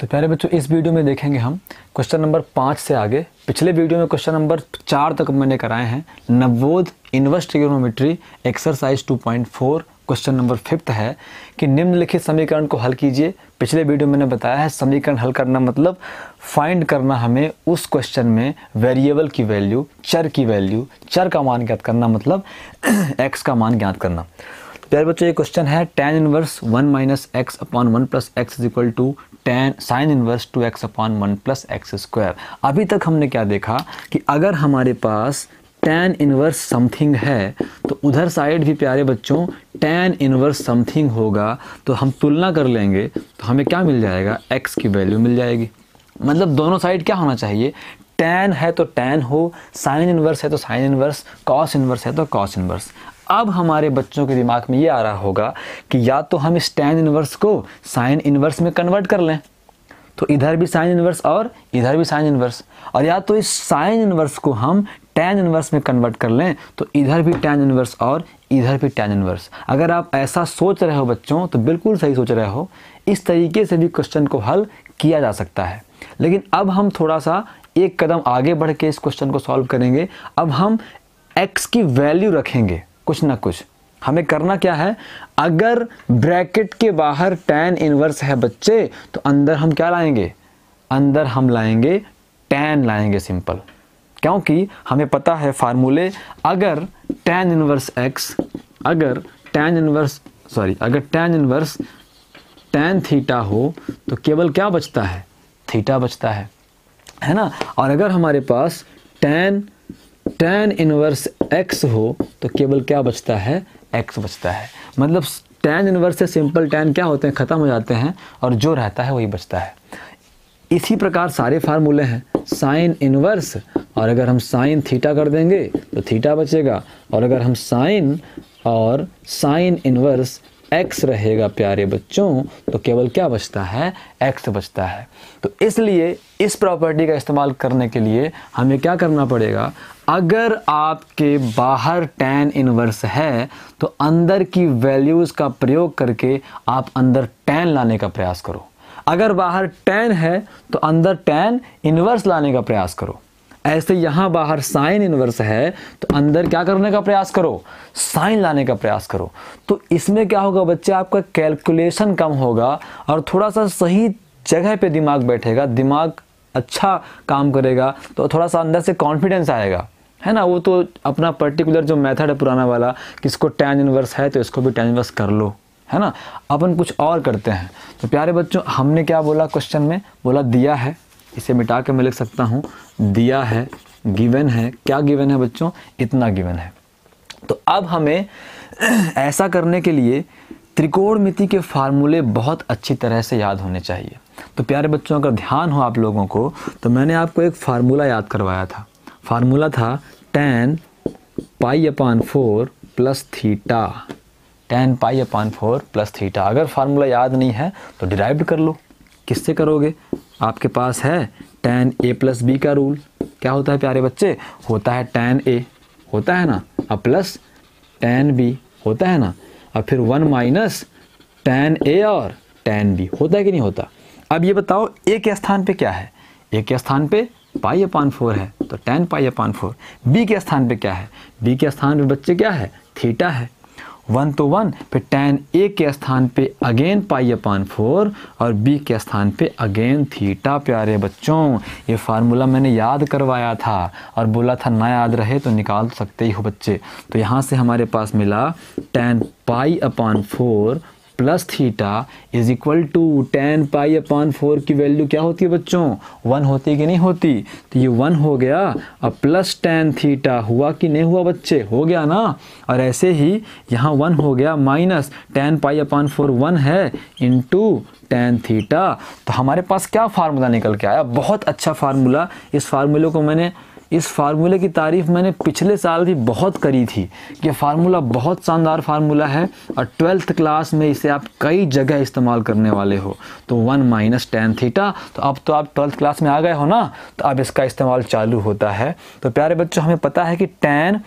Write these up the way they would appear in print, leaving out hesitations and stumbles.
तो प्यारे बच्चों, इस वीडियो में देखेंगे हम क्वेश्चन नंबर 5 से आगे। पिछले वीडियो में क्वेश्चन नंबर 4 तक मैंने कराए हैं। नवोद inverse trigonometry exercise 2.4 question number 5 है कि निम्नलिखित समीकरण को हल कीजिए। पिछले वीडियो में मैंने बताया है समीकरण हल करना मतलब फाइंड करना, हमें उस क्वेश्चन में वेरिएबल की वैल्यू, चर की वैल्यू, चर का मान ज्ञात करना मतलब x का मान ज्ञात करना। प्यारे बच्चों, ये क्वेश्चन है tan inverse 1 minus X upon 1 plus X is equal to tan sine inverse 2x upon 1 plus X square. अभी तक हमने क्या देखा कि अगर हमारे पास tan इनवर्स समथिंग है तो उधर साइड भी प्यारे बच्चों tan इनवर्स समथिंग होगा, तो हम तुलना कर लेंगे तो हमें क्या मिल जाएगा, x की वैल्यू मिल जाएगी। मतलब दोनों साइड क्या होना चाहिए, tan है तो tan हो, साइन इनवर्स है तो साइन इनवर्स, कॉस इनवर्स है तो कॉस इनवर्स। अब हमारे बच्चों के दिमाग में ये आ रहा होगा कि या तो हम इस tan इनवर्स को साइन इनवर्स में कन्वर्ट कर लें, तो इधर भी साइन इनवर्स और इधर भी साइन इनवर्स, और या तो इस साइन इनवर्स को हम tan इनवर्स में कन्वर्ट कर लें तो इधर भी tan इनवर्स और इधर भी tan इनवर्स। अगर आप ऐसा सोच रहे हो बच्चों तो बिल्कुल सही सोच रहे हो। इस तरीके से भी क्वेश्चन को हल किया जा सकता है। लेकिन अब हम थोड़ा सा एक कदम आगे बढ़ के इस क्वेश्चन को सॉल्व करेंगे। अब हम x की वैल्यू रखेंगे कुछ ना कुछ। हमें करना क्या है, अगर ब्रैकेट के बाहर tan इनवर्स है बच्चे तो अंदर हम क्या लाएंगे, अंदर हम लाएंगे tan लाएंगे सिंपल। क्योंकि हमें पता है फार्मूले, अगर tan इनवर्स x, अगर tan इनवर्स tan थीटा हो तो केवल क्या बचता है, थीटा बचता है ना। और अगर हमारे पास tan इनवर्स x हो तो केवल क्या बचता है, x बचता है। मतलब tan इनवर्स से सिंपल tan क्या होते हैं, ख़त्म हो जाते हैं और जो रहता है वही बचता है। इसी प्रकार सारे फार्मूले हैं। साइन इनवर्स, और अगर हम साइन थीटा कर देंगे तो थीटा बचेगा, और अगर हम साइन और साइन इनवर्स x रहेगा प्यारे बच्चों तो केवल क्या बचता है, x बचता है। तो इसलिए इस प्रॉपर्टी का इस्तेमाल करने के लिए हमें क्या करना पड़ेगा, अगर आपके बाहर tan इनवर्स है तो अंदर की वैल्यूज़ का प्रयोग करके आप अंदर tan लाने का प्रयास करो। अगर बाहर tan है तो अंदर tan इनवर्स लाने का प्रयास करो। ऐसे यहाँ बाहर साइन इनवर्स है तो अंदर क्या करने का प्रयास करो, साइन लाने का प्रयास करो। तो इसमें क्या होगा बच्चे, आपका कैलकुलेशन कम होगा और थोड़ा सा सही जगह पे दिमाग बैठेगा, दिमाग अच्छा काम करेगा, तो थोड़ा सा अंदर से कॉन्फिडेंस आएगा, है ना। वो तो अपना पर्टिकुलर जो मेथड है पुराना वाला, किसको tan इनवर्स है तो इसको भी tan इनवर्स कर लो, है ना। अपन कुछ और करते हैं। तो प्यारे बच्चों, हमने क्या बोला क्वेश्चन में, बोला दिया है, इसे मिटा के मैं लिख सकता हूँ, दिया है, गिवन है। क्या गिवन है बच्चों, इतना गिवन है। तो अब हमें ऐसा करने के लिए त्रिकोणमिति के फार्मूले बहुत अच्छी तरह से याद होने चाहिए। तो प्यारे बच्चों, अगर ध्यान हो आप लोगों को तो मैंने आपको एक फार्मूला याद करवाया था। फार्मूला था tan π/4 plus theta, tan π/4 plus theta. अगर फार्मूला याद नहीं है तो डिराइव्ड कर लो। किससे करोगे, आपके पास है tan a प्लस बी का रूल। क्या होता है प्यारे बच्चे, होता है tan a, होता है ना, अब प्लस tan b होता है ना, अब फिर 1 माइनस tan a और tan b होता है कि नहीं होता। अब ये बताओ a के स्थान पे क्या है, a के स्थान पे π/4 है तो tan π/4। b के स्थान पे क्या है, b के स्थान पे बच्चे क्या है, थीटा है। 1 तो 1, फिर tan a के स्थान पे अगेन π/4 और b के स्थान पे अगेन थीटा। प्यारे बच्चों, ये फार्मूला मैंने याद करवाया था और बोला था ना याद रहे तो निकाल सकते ही हो बच्चे। तो यहाँ से हमारे पास मिला tan π/4 plus theta is equal to tan π/4 की वैल्यू क्या होती है बच्चों, 1 होती है कि नहीं होती। तो ये 1 हो गया। अब प्लस tan थीटा हुआ कि नहीं हुआ बच्चे, हो गया ना। और ऐसे ही यहाँ 1 हो गया माइनस tan π/4 1 है इंटू tan थीटा। तो हमारे पास क्या फार्मूला निकल के आया, बहुत अच्छा फार्मूला। इस फार्मूले की तारीफ मैंने पिछले साल भी बहुत करी थी। ये फार्मूला बहुत शानदार फार्मूला है और 12th क्लास में इसे आप कई जगह इस्तेमाल करने वाले हो। तो 1 माइनस tan थीटा, तो अब तो आप 12th क्लास में आ गए हो ना, तो अब इसका इस्तेमाल चालू होता है। तो प्यारे बच्चों, हमें पता है कि tan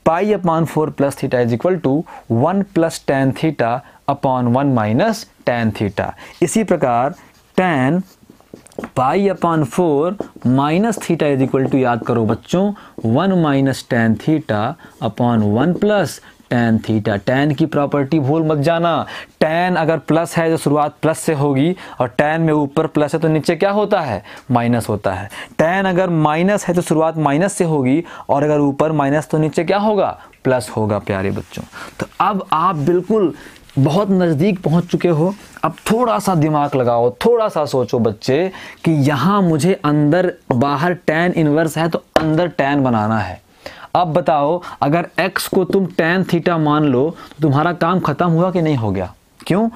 π/4 plus theta is equal to 1 plus tan theta upon 1 minus tan theta. इसी प्रकार tan pi upon 4 minus theta is equal to, याद करो बच्चों, 1 minus tan theta upon 1 plus tan theta. Tan की प्रॉपर्टी भूल मत जाना, टेन अगर प्लस है तो शुरुआत प्लस से होगी, और टेन में ऊपर प्लस है तो नीचे क्या होता है, माइनस होता है। टेन अगर माइनस है तो शुरुआत माइनस से होगी, और अगर ऊपर माइनस तो नीचे क्या होगा, प्लस होगा प्यारे बच्चों। तो अब आप बिल्कुल बहुत नज़दीक पहुंच चुके हो। अब थोड़ा सा दिमाग लगाओ, थोड़ा सा सोचो बच्चे कि यहाँ मुझे अंदर बाहर tan इनवर्स है तो अंदर tan बनाना है। अब बताओ, अगर x को तुम tan थीटा मान लो तो तुम्हारा काम खत्म हुआ कि नहीं हो गया? क्यों?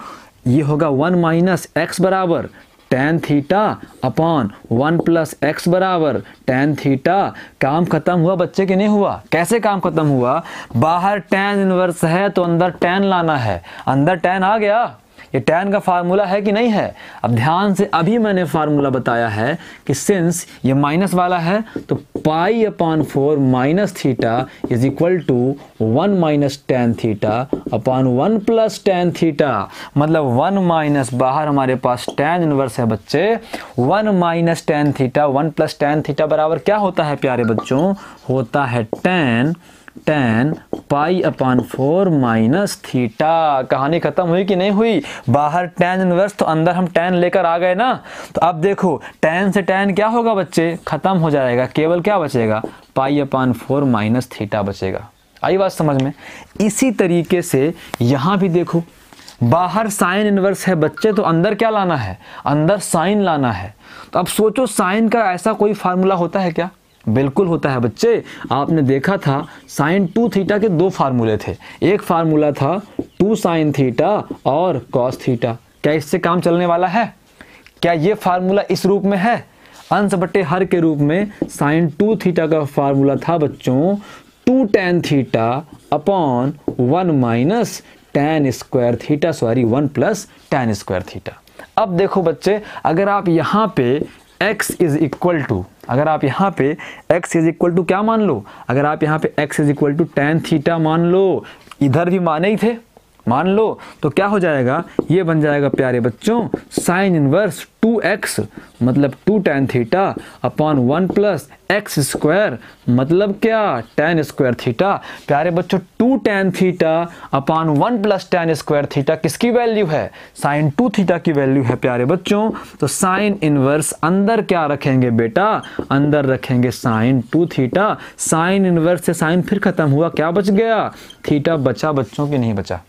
ये होगा 1 माइनस एक्स बराबर tan theta upon 1 plus x बराबर tan थीटा। काम खत्म हुआ बच्चे कि नहीं हुआ? कैसे काम खत्म हुआ? बाहर tan इनवर्स है तो अंदर tan लाना है, अंदर tan आ गया। ये tan का फार्मूला है कि नहीं है? अब ध्यान से, अभी मैंने फार्मूला बताया है कि सिंस ये माइनस वाला है तो pi upon 4 minus theta is equal to 1 minus tan theta upon 1 plus tan theta. मतलब 1 माइनस, बाहर हमारे पास tan इनवर्स है बच्चे, 1 minus tan theta 1 plus tan theta बराबर क्या होता है प्यारे बच्चों? होता है tan pi upon 4 minus theta. कहानी खत्म हुई कि नहीं हुई? बाहर tan इनवर्स तो अंदर हम tan लेकर आ गए ना। तो अब देखो, tan से tan क्या होगा बच्चे? खत्म हो जाएगा, केवल क्या बचेगा? पाई अपॉन 4 माइनस थीटा बचेगा। आई बात समझ में? इसी तरीके से यहाँ भी देखो, बाहर साइन इनवर्स है बच्चे तो अंदर क्या लाना है? अंदर साइन लाना है। तो अब सोचो, साइन का ऐसा कोई फार्मूला होता है क्या? बिल्कुल होता है बच्चे। आपने देखा था साइन 2 थीटा के दो फार्मूले थे। एक फार्मूला था 2 साइन थीटा और कॉस थीटा। क्या इससे काम चलने वाला है? क्या ये फार्मूला इस रूप में है? अंश बटे हर के रूप में साइन 2 थीटा का फार्मूला था बच्चों 2 tan theta upon 1 minus tan square theta, sorry 1 plus tan square theta. अब देखो बच्चे, अगर आप यहाँ पे x इज इक्वल टू, अगर आप यहाँ पे x इज इक्वल टू क्या मान लो? अगर आप यहाँ पे x is equal to tan theta मान लो, इधर भी माने ही थे, मान लो, तो क्या हो जाएगा? ये बन जाएगा प्यारे बच्चों साइन इनवर्स 2x मतलब 2 tan theta upon 1 plus X square मतलब क्या? tan square theta. प्यारे बच्चों 2 tan theta upon 1 plus tan square theta किसकी वैल्यू है? साइन 2 थीटा की वैल्यू है प्यारे बच्चों। तो साइन इनवर्स अंदर क्या रखेंगे बेटा? अंदर रखेंगे साइन 2 थीटा। साइन इनवर्स से साइन फिर खत्म हुआ, क्या बच गया? थीटा बचा बच्चों की नहीं बचा?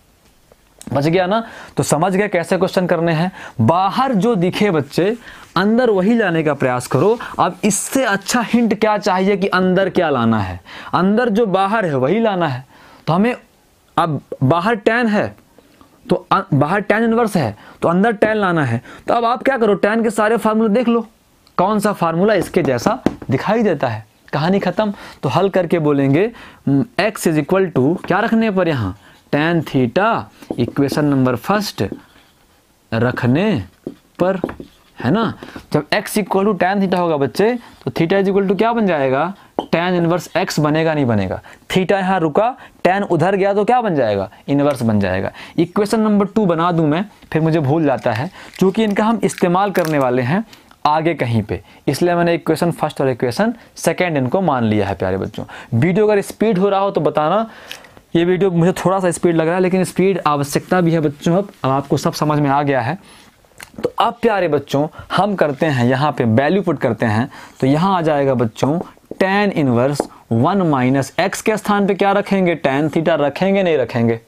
बच गया ना। तो समझ गए कैसे क्वेश्चन करने हैं। बाहर जो दिखे बच्चे अंदर वही लाने का प्रयास करो। अब इससे अच्छा हिंट क्या चाहिए कि अंदर क्या लाना है? अंदर जो बाहर है वही लाना है। तो हमें अब बाहर tan है तो बाहर tan इनवर्स है तो अंदर tan लाना है। तो अब आप क्या करो, tan के सारे फार्मूले देख लो, कौन सा फार्मूला इसके जैसा दिखाई देता है। कहानी खत्म। तो हल करके बोलेंगे x इज इक्वल टू क्या रखने पर यहाँ? tan theta equation number first रखने पर, है ना। जब x equal to tan theta होगा बच्चे तो थीटा इज इक्वल टू क्या बन जाएगा? tan इनवर्स x बनेगा, नहीं बनेगा? थीटा यहाँ रुका, tan उधर गया तो क्या बन जाएगा? इनवर्स बन जाएगा। इक्वेशन नंबर 2 बना दूं मैं, फिर मुझे भूल जाता है, क्योंकि इनका हम इस्तेमाल करने वाले हैं आगे कहीं पे, इसलिए मैंने इक्वेशन फर्स्ट और इक्वेशन सेकेंड इनको मान लिया है प्यारे बच्चों। वीडियो अगर स्पीड हो रहा हो तो बताना। ये वीडियो मुझे थोड़ा सा स्पीड लग रहा है, लेकिन स्पीड आवश्यकता भी है बच्चों। अब आपको सब समझ में आ गया है। तो अब प्यारे बच्चों हम करते हैं, यहाँ पे वैल्यू पुट करते हैं। तो यहाँ आ जाएगा बच्चों tan इनवर्स 1 माइनस एक्स के स्थान पे क्या रखेंगे? tan थीटा रखेंगे, नहीं रखेंगे?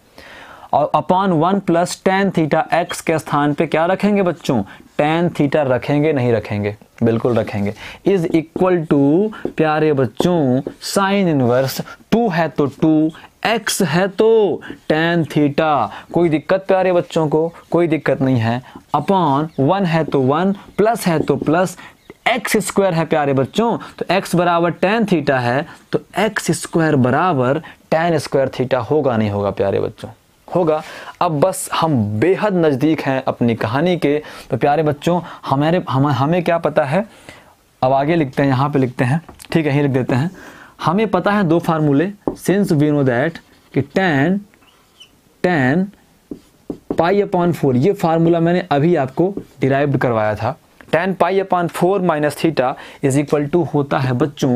और upon 1 plus tan theta x के स्थान पे क्या रखेंगे बच्चों? tan थीटा रखेंगे, नहीं रखेंगे? बिल्कुल रखेंगे। इज इक्वल टू प्यारे बच्चों साइन इनवर्स 2 है तो 2, x है तो tan थीटा। कोई दिक्कत प्यारे बच्चों को? कोई दिक्कत नहीं है। अपॉन 1 है तो 1, प्लस है तो प्लस, एक्स स्क्वायर है प्यारे बच्चों तो x बराबर tan थीटा है तो x स्क्वायर बराबर tan स्क्वायर थीटा होगा, नहीं होगा प्यारे बच्चों? होगा। अब बस हम बेहद नज़दीक हैं अपनी कहानी के। तो प्यारे बच्चों हमें क्या पता है? अब आगे लिखते हैं, यहाँ पे लिखते हैं, ठीक है, यहीं लिख देते हैं। हमें पता है दो फार्मूले, सिंस वी नो दैट कि tan पाई अपॉन 4, ये फार्मूला मैंने अभी आपको डिराइव्ड करवाया था। tan pi upon 4 minus theta is equal to होता है बच्चों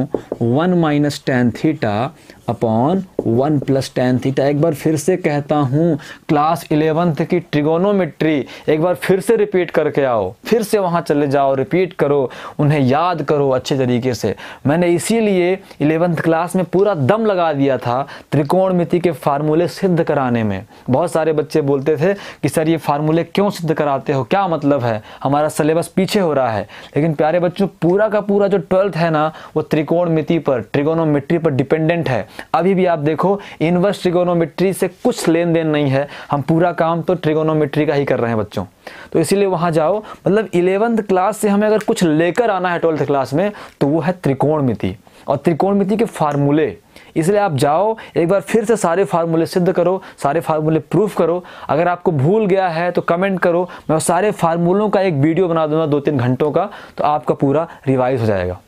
1 minus tan theta upon 1 plus tan theta. एक बार फिर से कहता हूँ, क्लास 11th की ट्रिगोनोमेट्री एक बार फिर से रिपीट करके आओ, फिर से वहाँ चले जाओ, रिपीट करो, उन्हें याद करो अच्छे तरीके से। मैंने इसीलिए 11th क्लास में पूरा दम लगा दिया था त्रिकोणमिति के फार्मूले सिद्ध कराने में। बहुत सारे बच्चे बोलते थे कि सर ये फार्मूले क्यों सिद्ध कराते हो, क्या मतलब है, हमारा सिलेबस पीछे हो रहा है। लेकिन प्यारे बच्चों, पूरा का पूरा जो 12th है ना, वो त्रिकोणमिति पर, ट्रिगोनोमेट्री पर डिपेंडेंट है। अभी भी आप देखो, इनवर्स ट्रिगोनोमेट्री से कुछ लेन देन नहीं है, हम पूरा काम तो ट्रिगोनोमेट्री का ही कर रहे हैं बच्चों। तो इसीलिए वहां जाओ, मतलब 11th क्लास से हमें अगर कुछ लेकर आना है 12th क्लास में तो वो है त्रिकोणमिति और त्रिकोणमिति के फार्मूले। इसलिए आप जाओ, एक बार फिर से सारे फार्मूले सिद्ध करो, सारे फार्मूले प्रूफ करो। अगर आपको भूल गया है तो कमेंट करो, मैं सारे फार्मूलों का एक वीडियो बना दूंगा 2-3 घंटों का, तो आपका पूरा रिवाइज हो जाएगा।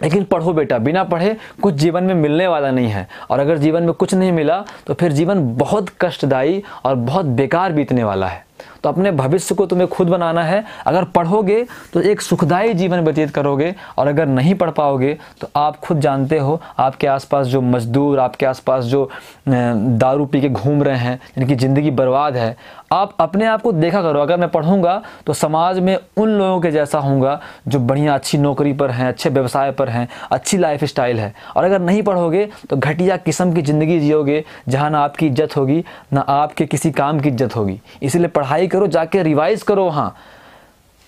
लेकिन पढ़ो बेटा, बिना पढ़े कुछ जीवन में मिलने वाला नहीं है। और अगर जीवन में कुछ नहीं मिला तो फिर जीवन बहुत कष्टदायी और बहुत बेकार बीतने वाला है। तो अपने भविष्य को तुम्हें खुद बनाना है। अगर पढ़ोगे तो एक सुखदायी जीवन व्यतीत करोगे, और अगर नहीं पढ़ पाओगे तो आप खुद जानते हो, आपके आसपास जो मजदूर, आपके आसपास जो दारू पी के घूम रहे हैं, जिनकी ज़िंदगी बर्बाद है, आप अपने आप को देखा करो। अगर मैं पढ़ूंगा तो समाज में उन लोगों के जैसा होऊंगा जो बढ़िया अच्छी नौकरी पर हैं, अच्छे व्यवसाय पर हैं, अच्छी लाइफ स्टाइल है। और अगर नहीं पढ़ोगे तो घटिया किस्म की ज़िंदगी जियोगे, जहाँ ना आपकी इज्जत होगी ना आपके किसी काम की इज्जत होगी। इसीलिए पढ़ाई करो, जाके रिवाइज करो वहाँ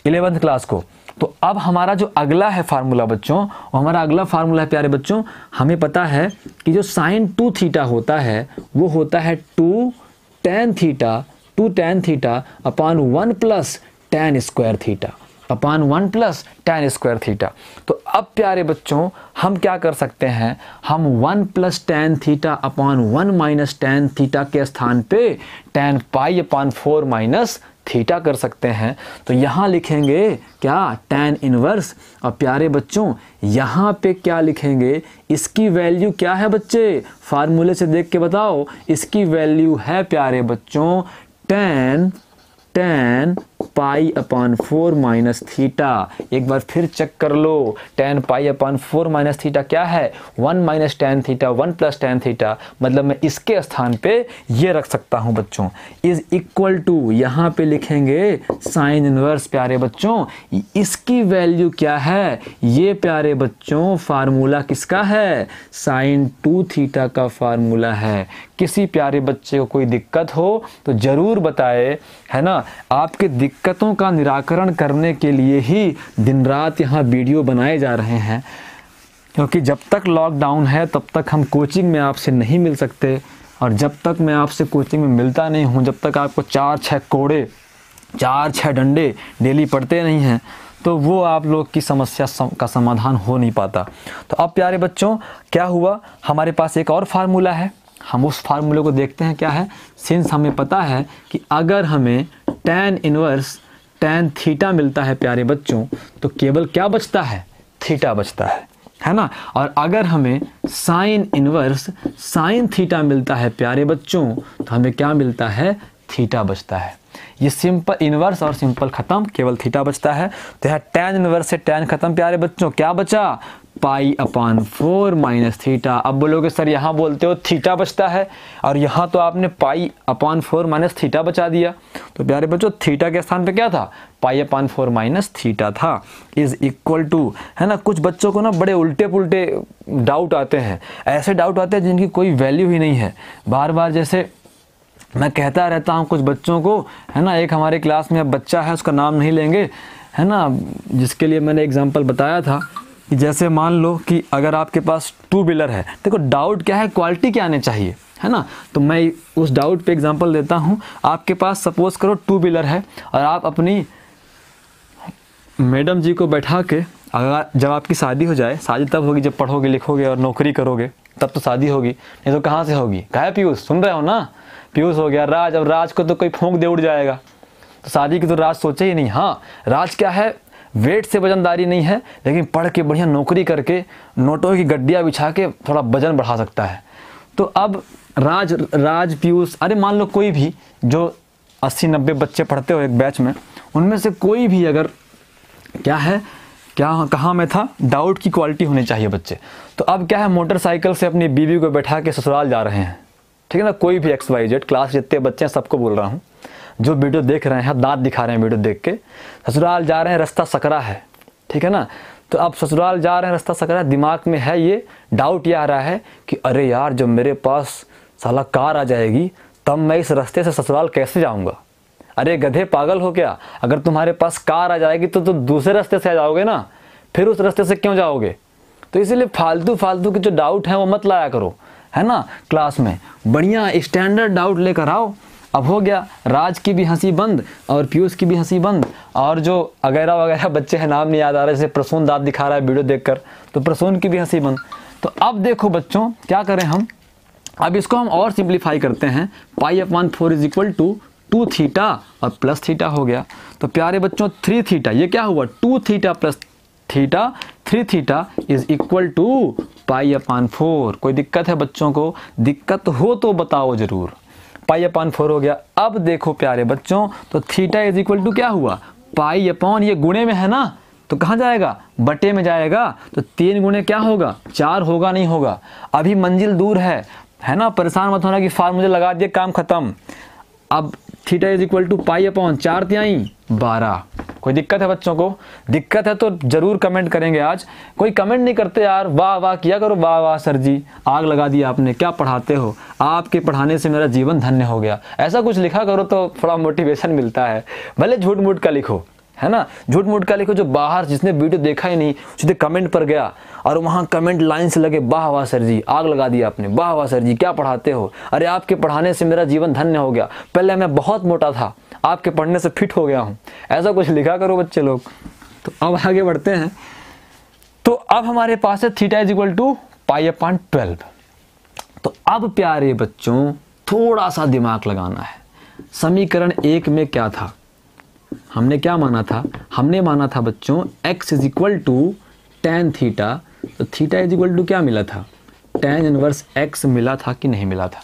11th क्लास को। तो अब हमारा जो अगला है फार्मूला बच्चों, वो हमारा अगला फार्मूला है प्यारे बच्चों, हमें पता है कि जो sin 2 थीटा होता है वो होता है 2 tan theta upon 1 plus tan square theta upon 1 plus tan square theta. तो अब प्यारे बच्चों हम क्या कर सकते हैं, हम 1 plus tan theta upon 1 minus tan theta के स्थान पे tan pi upon 4 minus theta कर सकते हैं। तो यहाँ लिखेंगे क्या, tan इनवर्स। और प्यारे बच्चों यहाँ पे क्या लिखेंगे, इसकी वैल्यू क्या है बच्चे, फार्मूले से देख के बताओ। इसकी वैल्यू है प्यारे बच्चों tan pi upon 4 minus theta. एक बार फिर चेक कर लो, tan pi upon 4 minus theta क्या है, 1 minus tan theta 1 plus tan theta. मतलब मैं इसके स्थान पे ये रख सकता हूं बच्चों, इज इक्वल टू, यहाँ पे लिखेंगे साइन इनवर्स। प्यारे बच्चों इसकी वैल्यू क्या है, ये प्यारे बच्चों फार्मूला किसका है, साइन 2 थीटा का फार्मूला है। किसी प्यारे बच्चे को कोई दिक्कत हो तो ज़रूर बताए, है ना। आपके दिक्कतों का निराकरण करने के लिए ही दिन रात यहाँ वीडियो बनाए जा रहे हैं, क्योंकि जब तक लॉकडाउन है तब तक हम कोचिंग में आपसे नहीं मिल सकते। और जब तक मैं आपसे कोचिंग में मिलता नहीं हूँ, जब तक आपको 4-6 कोड़े 4-6 डंडे डेली पढ़ते नहीं हैं, तो वो आप लोग की समस्या का समाधान हो नहीं पाता। तो अब प्यारे बच्चों क्या हुआ, हमारे पास एक और फार्मूला है, हम उस फार्मूले को देखते हैं क्या है। सिंस हमें पता है कि अगर हमें tan इनवर्स tan थीटा मिलता है प्यारे बच्चों, तो केवल क्या बचता है, थीटा बचता है ना। और अगर हमें साइन इनवर्स साइन थीटा मिलता है प्यारे बच्चों, तो हमें क्या मिलता है, थीटा बचता है। ये सिंपल इनवर्स और सिंपल खत्म, केवल थीटा बचता है। तो यहाँ tan इनवर्स से tan खत्म प्यारे बच्चों, क्या बचा, पाई अपॉन 4 माइनस थीटा। अब बोलोगे सर यहाँ बोलते हो थीटा बचता है और यहाँ तो आपने पाई अपॉन 4 माइनस थीटा बचा दिया। तो प्यारे बच्चों थीटा के स्थान पे क्या था, पाई अपॉन 4 माइनस थीटा था, इज इक्वल टू, है ना। कुछ बच्चों को ना बड़े उल्टे पुल्टे डाउट आते हैं, ऐसे डाउट आते हैं जिनकी कोई वैल्यू ही नहीं है। बार बार जैसे मैं कहता रहता हूँ कुछ बच्चों को, है ना। एक हमारे क्लास में अब बच्चा है, उसका नाम नहीं लेंगे, है ना, जिसके लिए मैंने एग्जांपल बताया था कि जैसे मान लो कि अगर आपके पास 2 व्हीलर है, देखो डाउट क्या है, क्वालिटी क्या आने चाहिए, है ना। तो मैं उस डाउट पे एग्जांपल देता हूँ। आपके पास सपोज करो 2 व्हीलर है और आप अपनी मैडम जी को बैठा के, अगर जब आपकी शादी हो जाए, शादी तब होगी जब पढ़ोगे लिखोगे और नौकरी करोगे, तब तो शादी होगी, नहीं तो कहाँ से होगी। कहा है पीयूष, सुन रहे हो ना, पीयूष हो गया राज। अब राज को तो कोई फूंक दे उड़ जाएगा, तो शादी की तो राज सोचे ही नहीं। हाँ, राज क्या है, वेट से वजनदारी नहीं है, लेकिन पढ़ के बढ़िया नौकरी करके नोटों की गड्डियाँ बिछा के थोड़ा वजन बढ़ा सकता है। तो अब राज पीयूष, अरे मान लो कोई भी जो 80-90 बच्चे पढ़ते हो एक बैच में, उनमें से कोई भी अगर क्या है, क्या कहाँ में था, डाउट की क्वालिटी होनी चाहिए बच्चे। तो अब क्या है, मोटरसाइकिल से अपनी बीवी को बैठा के ससुराल जा रहे हैं, ठीक है ना, कोई भी XYZ क्लास जितने बच्चे हैं सबको बोल रहा हूँ, जो वीडियो देख रहे हैं, दांत दिखा रहे हैं वीडियो देख के, ससुराल जा रहे हैं, रास्ता सकरा है, ठीक है ना। तो अब ससुराल जा रहे हैं, रास्ता सकरा है, दिमाग में है ये डाउट, ये आ रहा है कि अरे यार जब मेरे पास साला कार आ जाएगी तब मैं इस रास्ते से ससुराल कैसे जाऊँगा। अरे गधे पागल हो क्या, अगर तुम्हारे पास कार आ जाएगी तो दूसरे रास्ते से आ जाओगे ना, फिर उस रास्ते से क्यों जाओगे। तो इसीलिए फालतू के जो डाउट हैं वो मत लाया करो, है ना। क्लास में बढ़िया स्टैंडर्ड डाउट लेकर आओ। अब हो गया, राज की भी हंसी बंद और पीयूष की भी हंसी बंद, और जो वगैरह वगैरह बच्चे हैं, नाम नहीं याद आ रहा है, जैसे प्रसून दांत दिखा रहा है वीडियो देखकर, तो प्रसून की भी हंसी बंद। तो अब देखो बच्चों क्या करें हम, अब इसको हम और सिंप्लीफाई करते हैं। π/4 = 2 थीटा और प्लस थीटा हो गया। तो प्यारे बच्चों 3 थीटा, ये क्या हुआ 2 थीटा प्लस थीटा, 3 थीटा = π/4। कोई दिक्कत है बच्चों को, दिक्कत हो तो बताओ जरूर। π/4 हो गया। अब देखो प्यारे बच्चों, तो थीटा = क्या हुआ, π/, ये गुणे में है ना, तो कहाँ जाएगा, बटे में जाएगा। तो 3 गुणे क्या होगा, 4 होगा, नहीं होगा। अभी मंजिल दूर है ना, परेशान मत होना कि फार्मूले लगा दिए काम खत्म। अब थीटा = π/4 तिहाई 12। कोई दिक्कत है बच्चों को, दिक्कत है तो जरूर कमेंट करेंगे। आज कोई कमेंट नहीं करते यार, वाह वाह किया करो, वाह वाह सर जी आग लगा दी आपने, क्या पढ़ाते हो, आपके पढ़ाने से मेरा जीवन धन्य हो गया, ऐसा कुछ लिखा करो तो थोड़ा मोटिवेशन मिलता है। भले झूठ मूठ का लिखो, है ना, झूठ मूठ का लिखो। जो बाहर जिसने वीडियो देखा ही नहीं सीधे कमेंट पर गया और वहाँ कमेंट लाइन से लगे, वाह वाह सर जी आग लगा दी आपने, वाह वाह सर जी क्या पढ़ाते हो, अरे आपके पढ़ाने से मेरा जीवन धन्य हो गया, पहले मैं बहुत मोटा था आपके पढ़ने से फिट हो गया हूँ, ऐसा कुछ लिखा करो बच्चे लोग। तो अब आगे बढ़ते हैं। तो अब हमारे पास है थीटा = π/12। तो अब प्यारे बच्चों थोड़ा सा दिमाग लगाना है। समीकरण 1 में क्या था, हमने क्या माना था, हमने माना था बच्चों x = tan थीटा। तो थीटा = क्या मिला था, tan इनवर्स x मिला था कि नहीं मिला था,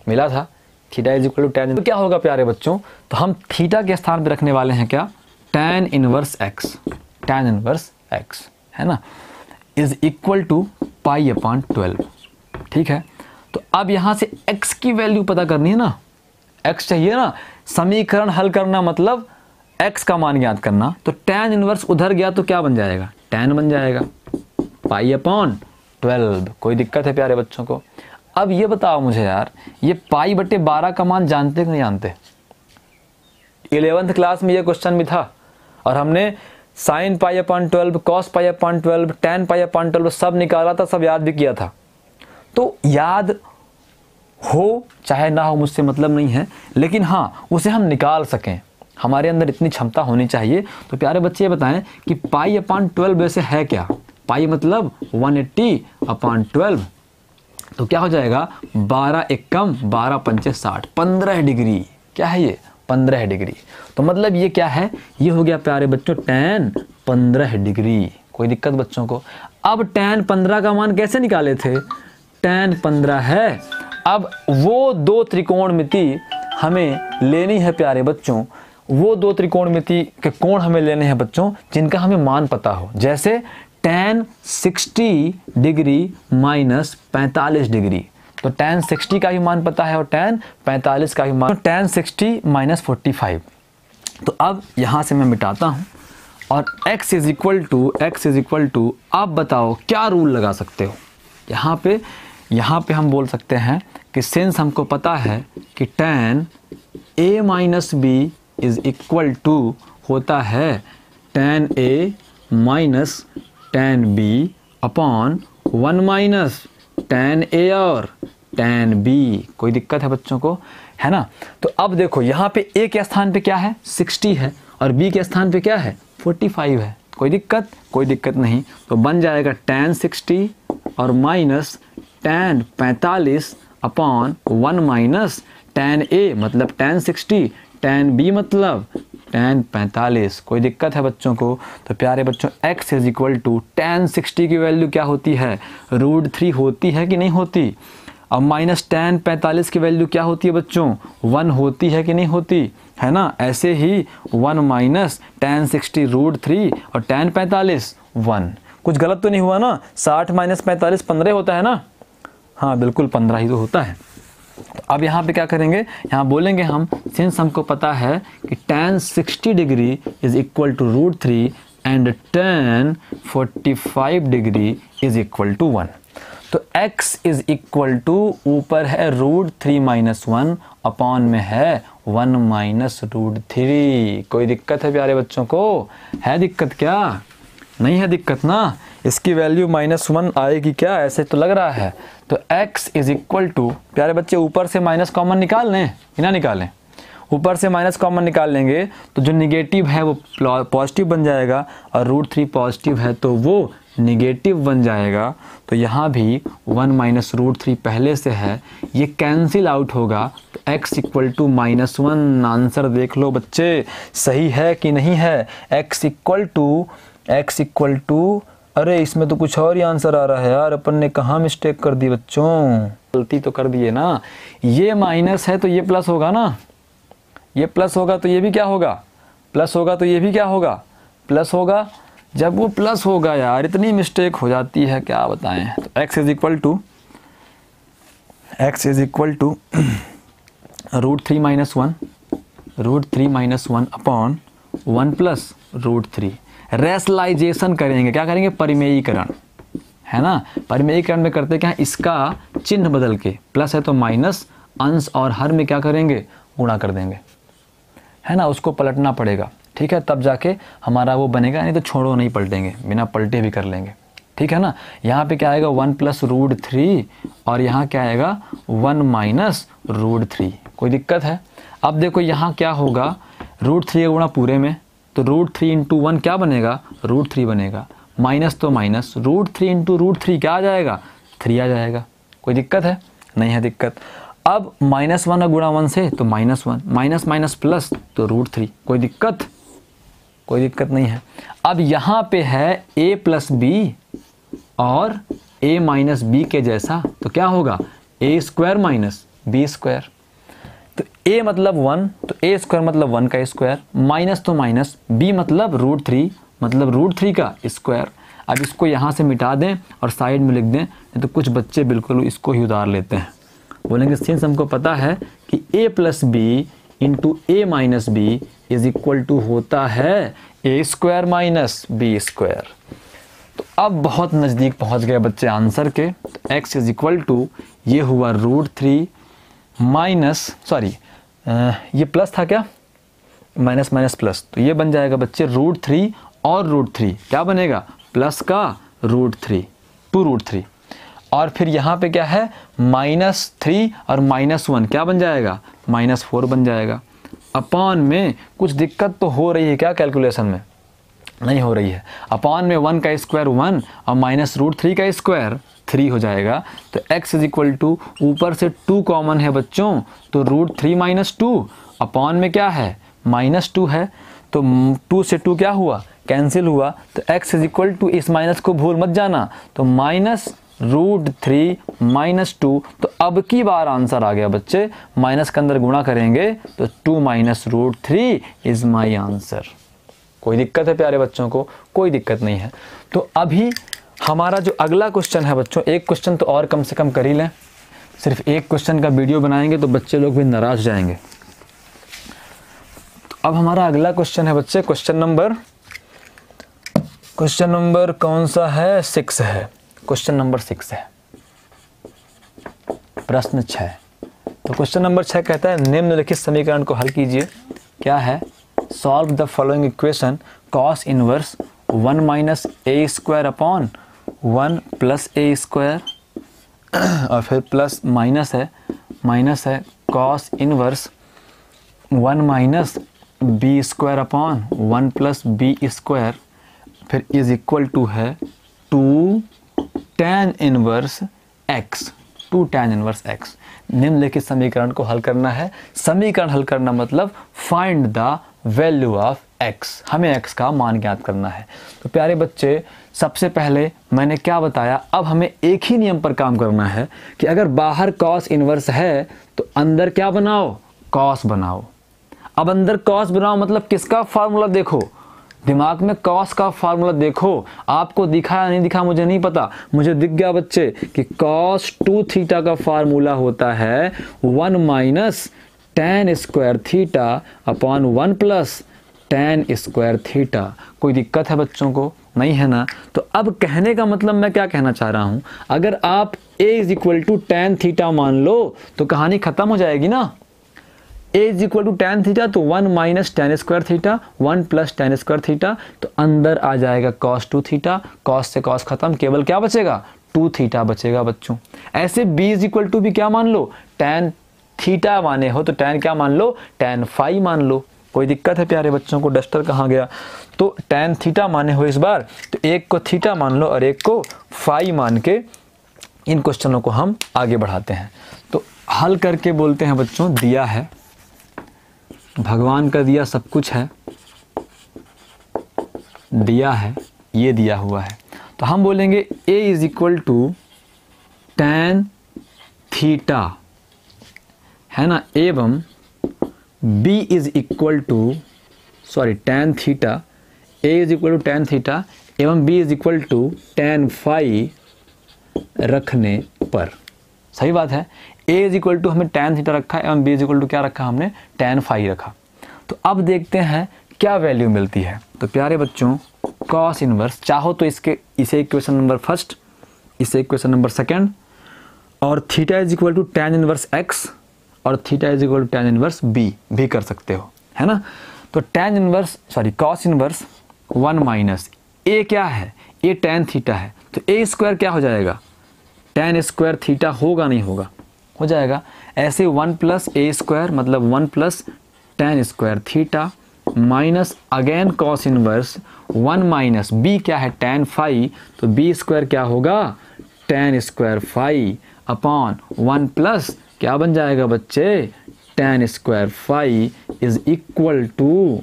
मिला था। थीटा = tan, तो क्या होगा प्यारे बच्चों, तो हम थीटा के स्थान पर रखने वाले हैं क्या, tan inverse x, tan inverse x, है ना, = π/12। ठीक है। तो अब यहाँ से x की वैल्यू पता करनी है ना, x चाहिए ना, समीकरण हल करना मतलब x का मान ज्ञात करना। तो tan इनवर्स उधर गया तो क्या बन जाएगा, tan बन जाएगा, π/12। कोई दिक्कत है प्यारे बच्चों को। अब ये बताओ मुझे यार, ये π/12 का मान जानते कि नहीं जानते। 11th क्लास में ये क्वेश्चन भी था और हमने sin π/12, cos π/12, tan π/12 सब निकाला था, सब याद भी किया था। तो याद हो चाहे ना हो मुझसे मतलब नहीं है, लेकिन हाँ उसे हम निकाल सकें, हमारे अंदर इतनी क्षमता होनी चाहिए। तो प्यारे बच्चे ये बताएं कि π/12 वैसे है क्या, पाई मतलब 180/12। तो क्या हो जाएगा, 12 एकम 12 पंचे 60, 15 डिग्री। क्या है ये, 15 डिग्री। तो मतलब ये क्या है, ये हो गया प्यारे बच्चों tan 15 डिग्री। कोई दिक्कत बच्चों को। अब tan 15 का मान कैसे निकाले थे, tan 15 है। अब वो दो त्रिकोणमिति हमें लेनी है प्यारे बच्चों, वो दो त्रिकोणमिति के कोण हमें लेने हैं बच्चों जिनका हमें मान पता हो। जैसे tan 60 डिग्री माइनस 45 डिग्री, तो tan 60 का भी मान पता है और tan 45 का भी मान, तो tan 60 माइनस 45। तो अब यहाँ से मैं मिटाता हूँ और x इज इक्वल टू आप बताओ क्या रूल लगा सकते हो। यहाँ पे हम बोल सकते हैं कि सिंस हमको पता है कि tan a minus b is equal to होता है tan a minus tan b upon 1 minus tan a और tan b। कोई दिक्कत है बच्चों को, है ना। तो अब देखो यहाँ पे a के स्थान पे क्या है 60 है और b के स्थान पे क्या है 45 है। कोई दिक्कत नहीं। तो बन जाएगा tan 60 और minus tan 45 upon 1 minus tan a मतलब tan 60, tan b मतलब tan 45। कोई दिक्कत है बच्चों को। तो प्यारे बच्चों x is equal to tan 60 की वैल्यू क्या होती है, √3 होती है कि नहीं होती। अब माइनस tan 45 की वैल्यू क्या होती है बच्चों, 1 होती है कि नहीं होती है ना। ऐसे ही 1 माइनस tan 60 रूट 3 और tan 45 1। कुछ गलत तो नहीं हुआ ना, 60 माइनस 45 15 होता है ना, हाँ बिल्कुल 15 ही तो होता है। अब यहाँ पे क्या करेंगे, यहाँ बोलेंगे हम सिंस हमको पता है कि tan 60 degree is equal to root 3 and tan 45 degree is equal to 1, तो x इज इक्वल टू ऊपर है रूट 3 माइनस 1 अपॉन में है 1 माइनस रूट 3। कोई दिक्कत है प्यारे बच्चों को, है दिक्कत क्या, नहीं है दिक्कत ना। इसकी वैल्यू -1 आएगी क्या, ऐसे तो लग रहा है। तो x इज इक्वल टू, प्यारे बच्चे ऊपर से माइनस कॉमन निकाल लें कि ना निकालें, ऊपर से माइनस कॉमन निकाल लेंगे तो जो निगेटिव है वो पॉजिटिव बन जाएगा और रूट 3 पॉजिटिव है तो वो निगेटिव बन जाएगा। तो यहाँ भी 1 माइनस रूट 3 पहले से है, ये कैंसिल आउट होगा तो x इक्वल टू -1। आंसर देख लो बच्चे सही है कि नहीं है। x इक्वल टू अरे इसमें तो कुछ और ही आंसर आ रहा है यार, अपन ने कहाँ मिस्टेक कर दी बच्चों, गलती तो कर दिए ना। ये माइनस है तो ये प्लस होगा ना, ये प्लस होगा तो ये भी क्या होगा, प्लस होगा तो ये भी क्या होगा, प्लस होगा। जब वो प्लस होगा यार इतनी मिस्टेक हो जाती है क्या बताएं। तो x is equal to root 3 minus 1 upon 1 plus root 3। Rationalisation करेंगे, क्या करेंगे, परिमेयीकरण है ना। परिमेयीकरण में करते क्या है, इसका चिन्ह बदल के, प्लस है तो माइनस, अंश और हर में क्या करेंगे, गुणा कर देंगे है ना, उसको पलटना पड़ेगा, ठीक है, तब जाके हमारा वो बनेगा, नहीं तो छोड़ो नहीं पलटेंगे, बिना पलटे भी कर लेंगे, ठीक है ना। यहाँ पे क्या आएगा 1 प्लस रूट 3 और यहाँ क्या आएगा 1 माइनस रूट 3। कोई दिक्कत है। अब देखो यहाँ क्या होगा, रूट 3 का गुणा पूरे में, तो रूट 3 इंटू 1 क्या बनेगा, रूट 3 बनेगा, माइनस तो माइनस, रूट 3 इंटू रूट 3 क्या आ जाएगा, 3 आ जाएगा। कोई दिक्कत है, नहीं है दिक्कत। अब -1 का गुणा 1 से तो -1, माइनस माइनस प्लस तो रूट 3। कोई दिक्कत, कोई दिक्कत नहीं है। अब यहाँ पे है a प्लस बी और a माइनस बी के जैसा, तो क्या होगा a square minus B square. तो a मतलब 1 तो a स्क्वायर मतलब 1 का स्क्वायर, माइनस तो माइनस, b मतलब रूट 3 मतलब रूट 3 का स्क्वायर। अब इसको यहाँ से मिटा दें और साइड में लिख दें, नहीं तो कुछ बच्चे बिल्कुल इसको ही उतार लेते हैं, बोलेंगे सिंस हमको पता है कि a plus B into A minus B is equal to होता है A square minus B square. तो अब बहुत नज़दीक पहुंच गए बच्चे आंसर के। तो x इज इक्वल टू ये हुआ रूट 3 माइनस, सॉरी ये प्लस था क्या, माइनस माइनस प्लस, तो ये बन जाएगा बच्चे रूट 3 और रूट 3 क्या बनेगा, प्लस का रूट 3 टू रूट 3। और फिर यहाँ पे क्या है -3 और -1 क्या बन जाएगा, -4 बन जाएगा। अपॉन में कुछ दिक्कत तो हो रही है क्या कैलकुलेशन में, नहीं हो रही है। अपॉन में 1 का स्क्वायर 1 और माइनस रूट 3 का स्क्वायर 3 हो जाएगा। तो x इज इक्वल टू ऊपर से 2 कॉमन है बच्चों, तो रूट 3 माइनस 2 अपॉन में क्या है -2 है, तो 2 से 2 क्या हुआ, कैंसिल हुआ। तो x इज इक्वल टू, इस माइनस को भूल मत जाना, तो माइनस रूट 3 माइनस 2। तो अब की बार आंसर आ गया बच्चे, माइनस के अंदर गुणा करेंगे तो 2 minus root 3 is my answer. कोई दिक्कत है प्यारे बच्चों को, कोई दिक्कत नहीं है। तो अभी हमारा जो अगला क्वेश्चन है बच्चों, एक क्वेश्चन तो और कम से कम कर ही लें, सिर्फ एक क्वेश्चन का वीडियो बनाएंगे तो बच्चे लोग भी नाराज जाएंगे। तो अब हमारा अगला क्वेश्चन है बच्चे, क्वेश्चन नंबर कौन सा है, 6 है, क्वेश्चन नंबर 6 है, प्रश्न 6। तो क्वेश्चन नंबर 6 कहता है निम्नलिखित समीकरण को हल कीजिए। क्या है, solve the following equation cos inverse 1 minus A square upon 1 plus A square, और फिर प्लस माइनस है cos inverse 1 minus B square upon 1 plus B square, फिर इज इक्वल टू है 2 tan inverse x, 2 tan inverse x। निम्नलिखित समीकरण को हल करना है। समीकरण हल करना मतलब find the value of x, हमें x का मान ज्ञात करना है। तो प्यारे बच्चे सबसे पहले मैंने क्या बताया, अब हमें एक ही नियम पर काम करना है कि अगर बाहर cos इनवर्स है तो अंदर क्या बनाओ, cos बनाओ। अब अंदर cos बनाओ मतलब किसका फार्मूला देखो, दिमाग में cos का फार्मूला देखो। आपको दिखा या नहीं दिखा मुझे नहीं पता, मुझे दिख गया बच्चे कि cos 2 थीटा का फार्मूला होता है 1 minus tan square theta upon 1 plus tan square theta. कोई दिक्कत है बच्चों को, नहीं है ना? तो अब कहने का मतलब मैं क्या कहना चाह रहा हूं, अगर आप a is equal to tan theta मान लो तो कहानी खत्म हो जाएगी ना। a is equal to tan theta तो 1 minus tan square theta 1 plus tan square theta, तो अंदर आ जाएगा cos 2 थीटा, cos से cos खत्म, केवल क्या बचेगा 2 थीटा बचेगा बच्चों। ऐसे b इज इक्वल टू भी क्या मान लो, tan थीटा माने हो तो tan क्या मान लो, tan फाई मान लो। कोई दिक्कत है प्यारे बच्चों को, डस्टर कहाँ गया? तो tan थीटा माने हो इस बार, तो एक को थीटा मान लो और एक को फाई मान के इन क्वेश्चनों को हम आगे बढ़ाते हैं। तो हल करके बोलते हैं बच्चों, दिया है भगवान का दिया सब कुछ है, दिया है, ये दिया हुआ है, तो हम बोलेंगे a is equal to tan theta है ना, एवं b is equal to tan theta, a is equal to tan theta एवं b is equal to tan phi रखने पर। सही बात है, a इज इक्वल टू हमें tan थीटा रखा है एवं b इज इक्वल टू क्या रखा, हमने tan फाई रखा। तो अब देखते हैं क्या वैल्यू मिलती है। तो प्यारे बच्चों cos इनवर्स, चाहो तो इसे इक्वेशन नंबर फर्स्ट, इसे इक्वेशन नंबर सेकंड, और theta is equal to tan inverse x और theta is equal to tan inverse b भी कर सकते हो, है ना। तो cos इनवर्स 1 माइनस a क्या है, a tan थीटा है, तो a स्क्वायर क्या हो जाएगा, tan स्क्वायर थीटा होगा नहीं होगा, हो जाएगा। ऐसे 1 प्लस a स्क्वायर मतलब 1 plus tan square theta minus again cos inverse 1 minus b क्या है tan फाई, तो b स्क्वायर क्या होगा tan square phi upon 1 plus क्या बन जाएगा बच्चे tan square phi is equal to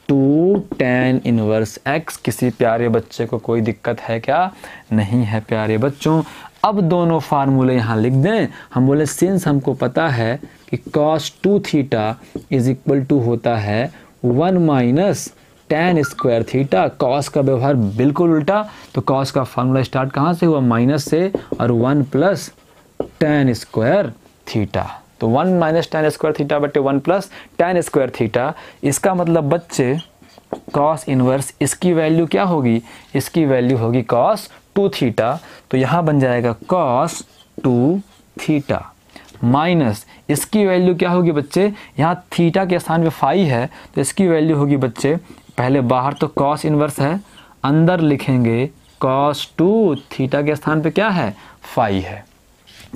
2 tan inverse x। किसी प्यारे बच्चे को कोई दिक्कत है क्या? नहीं है प्यारे बच्चों। अब दोनों फार्मूले यहाँ लिख दें। हम बोले सिंस हमको पता है कि cos 2 theta is equal to होता है 1 minus tan square theta, cos का व्यवहार बिल्कुल उल्टा, तो cos का फार्मूला स्टार्ट कहाँ से हुआ, माइनस से, और 1 प्लस tan स्क्वायर थीटा, तो 1 माइनस tan स्क्वायर थीटा बटे 1 प्लस tan स्क्वायर थीटा। इसका मतलब बच्चे cos इनवर्स इसकी वैल्यू क्या होगी, इसकी वैल्यू होगी cos 2 थीटा, तो यहाँ बन जाएगा cos 2 थीटा माइनस इसकी वैल्यू क्या होगी बच्चे, यहाँ थीटा के स्थान पे फाई है तो इसकी वैल्यू होगी बच्चे, पहले बाहर तो cos इनवर्स है, अंदर लिखेंगे cos 2 थीटा के स्थान पे क्या है, फाई है।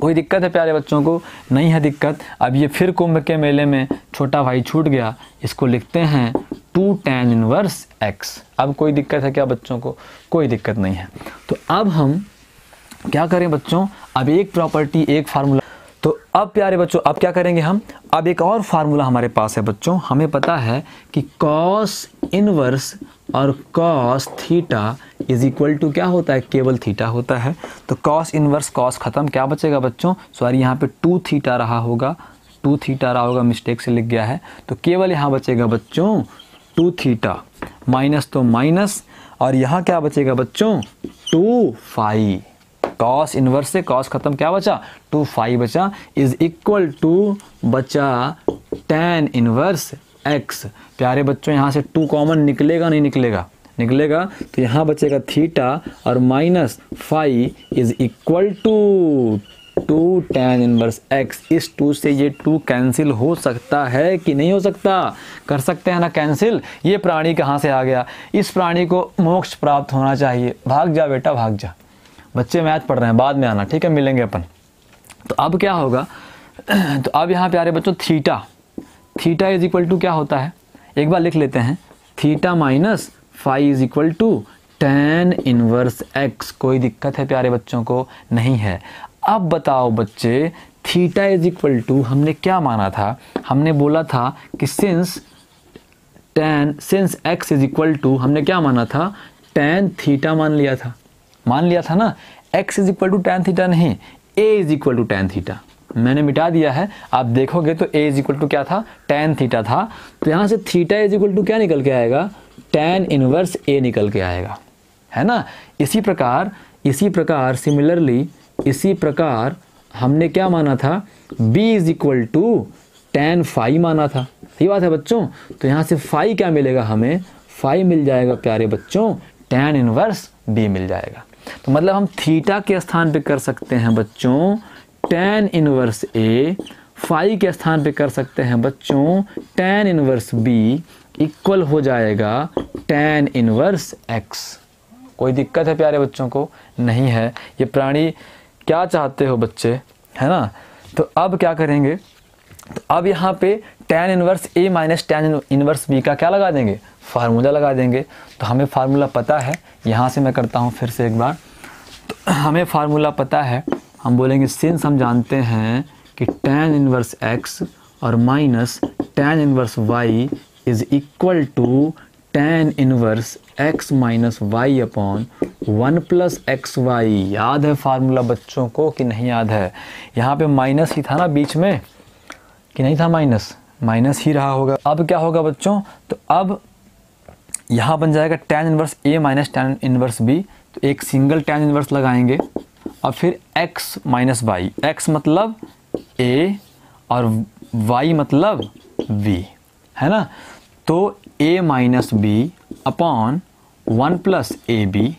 कोई दिक्कत है प्यारे बच्चों को? नहीं है दिक्कत। अब ये फिर कुंभ के मेले में छोटा भाई छूट गया, इसको लिखते हैं 2 tan इनवर्स x। अब कोई दिक्कत है क्या बच्चों को? कोई दिक्कत नहीं है। तो अब हम क्या करें बच्चों, अब एक प्रॉपर्टी एक फार्मूला, तो अब प्यारे बच्चों अब क्या करेंगे हम, अब एक और फार्मूला हमारे पास है बच्चों। हमें पता है कि cos इनवर्स और cos theta is equal to क्या होता है, केवल थीटा होता है। तो cos इनवर्स cos खत्म, क्या बचेगा बच्चों, सॉरी यहाँ पे 2 थीटा रहा होगा, 2 थीटा रहा होगा, मिस्टेक से लिख गया है, तो केवल यहाँ बचेगा बच्चों 2 थीटा, माइनस तो माइनस, और यहाँ क्या बचेगा बच्चों 2 फाई। cos इनवर्स से cos खत्म, क्या बचा 2 फाई बचा, इज इक्वल टू बचा tan इनवर्स x। प्यारे बच्चों यहाँ से 2 कॉमन निकलेगा नहीं निकलेगा, निकलेगा, तो यहाँ बचेगा थीटा और minus phi is equal to 2 tan inverse x। इस 2 से ये 2 कैंसिल हो सकता है कि नहीं हो सकता, कर सकते हैं ना कैंसिल। ये प्राणी कहाँ से आ गया, इस प्राणी को मोक्ष प्राप्त होना चाहिए। भाग जा बेटा भाग जा, बच्चे मैथ पढ़ रहे हैं, बाद में आना, ठीक है, मिलेंगे अपन। तो अब क्या होगा, तो अब यहाँ प्यारे बच्चों थीटा इज इक्वल टू क्या होता है, एक बार लिख लेते हैं, theta minus phi is equal to tan inverse x। कोई दिक्कत है प्यारे बच्चों को? नहीं है। अब बताओ बच्चे, थीटा इज इक्वल टू हमने क्या माना था, हमने बोला था कि since tan since x is equal to, हमने क्या माना था, tan थीटा मान लिया था ना, x is equal to tan theta नहीं, a is equal to tan theta. मैंने मिटा दिया है, आप देखोगे तो a इज इक्वल टू क्या था, tan थीटा था। तो यहाँ से थीटा इज इक्वल टू क्या निकल के आएगा, tan इनवर्स a निकल के आएगा, है ना। इसी प्रकार सिमिलरली, इसी प्रकार हमने क्या माना था, b is equal to tan phi माना था। सही बात है बच्चों। तो यहाँ से फाई क्या मिलेगा हमें, फाई मिल जाएगा प्यारे बच्चों, tan इनवर्स b मिल जाएगा। तो मतलब हम थीटा के स्थान पे कर सकते हैं बच्चों tan इनवर्स a, फाई के स्थान पे कर सकते हैं बच्चों tan इनवर्स b, इक्वल हो जाएगा tan इनवर्स x। कोई दिक्कत है प्यारे बच्चों को, नहीं है। ये प्राणी क्या चाहते हो बच्चे, है ना। तो अब क्या करेंगे, तो अब यहाँ पे tan inverse a minus tan inverse b का क्या लगा देंगे, फार्मूला लगा देंगे। तो हमें फार्मूला पता है, यहाँ से मैं करता हूँ फिर से एक बार। तो हमें फार्मूला पता है, हम बोलेंगे सिंस हम जानते हैं कि tan इनवर्स x और minus tan inverse y is equal to tan inverse x minus Y upon 1 plus x Y. याद है फार्मूला बच्चों को कि नहीं याद है। यहाँ पे माइनस ही था ना बीच में, कि नहीं था, माइनस ही रहा होगा। अब क्या होगा बच्चों, तो अब यहाँ बन जाएगा tan inverse a minus tan inverse b। तो एक सिंगल tan इनवर्स लगाएंगे और फिर x माइनस वाई, x मतलब a और y मतलब v, है ना। तो a minus b upon 1 plus A B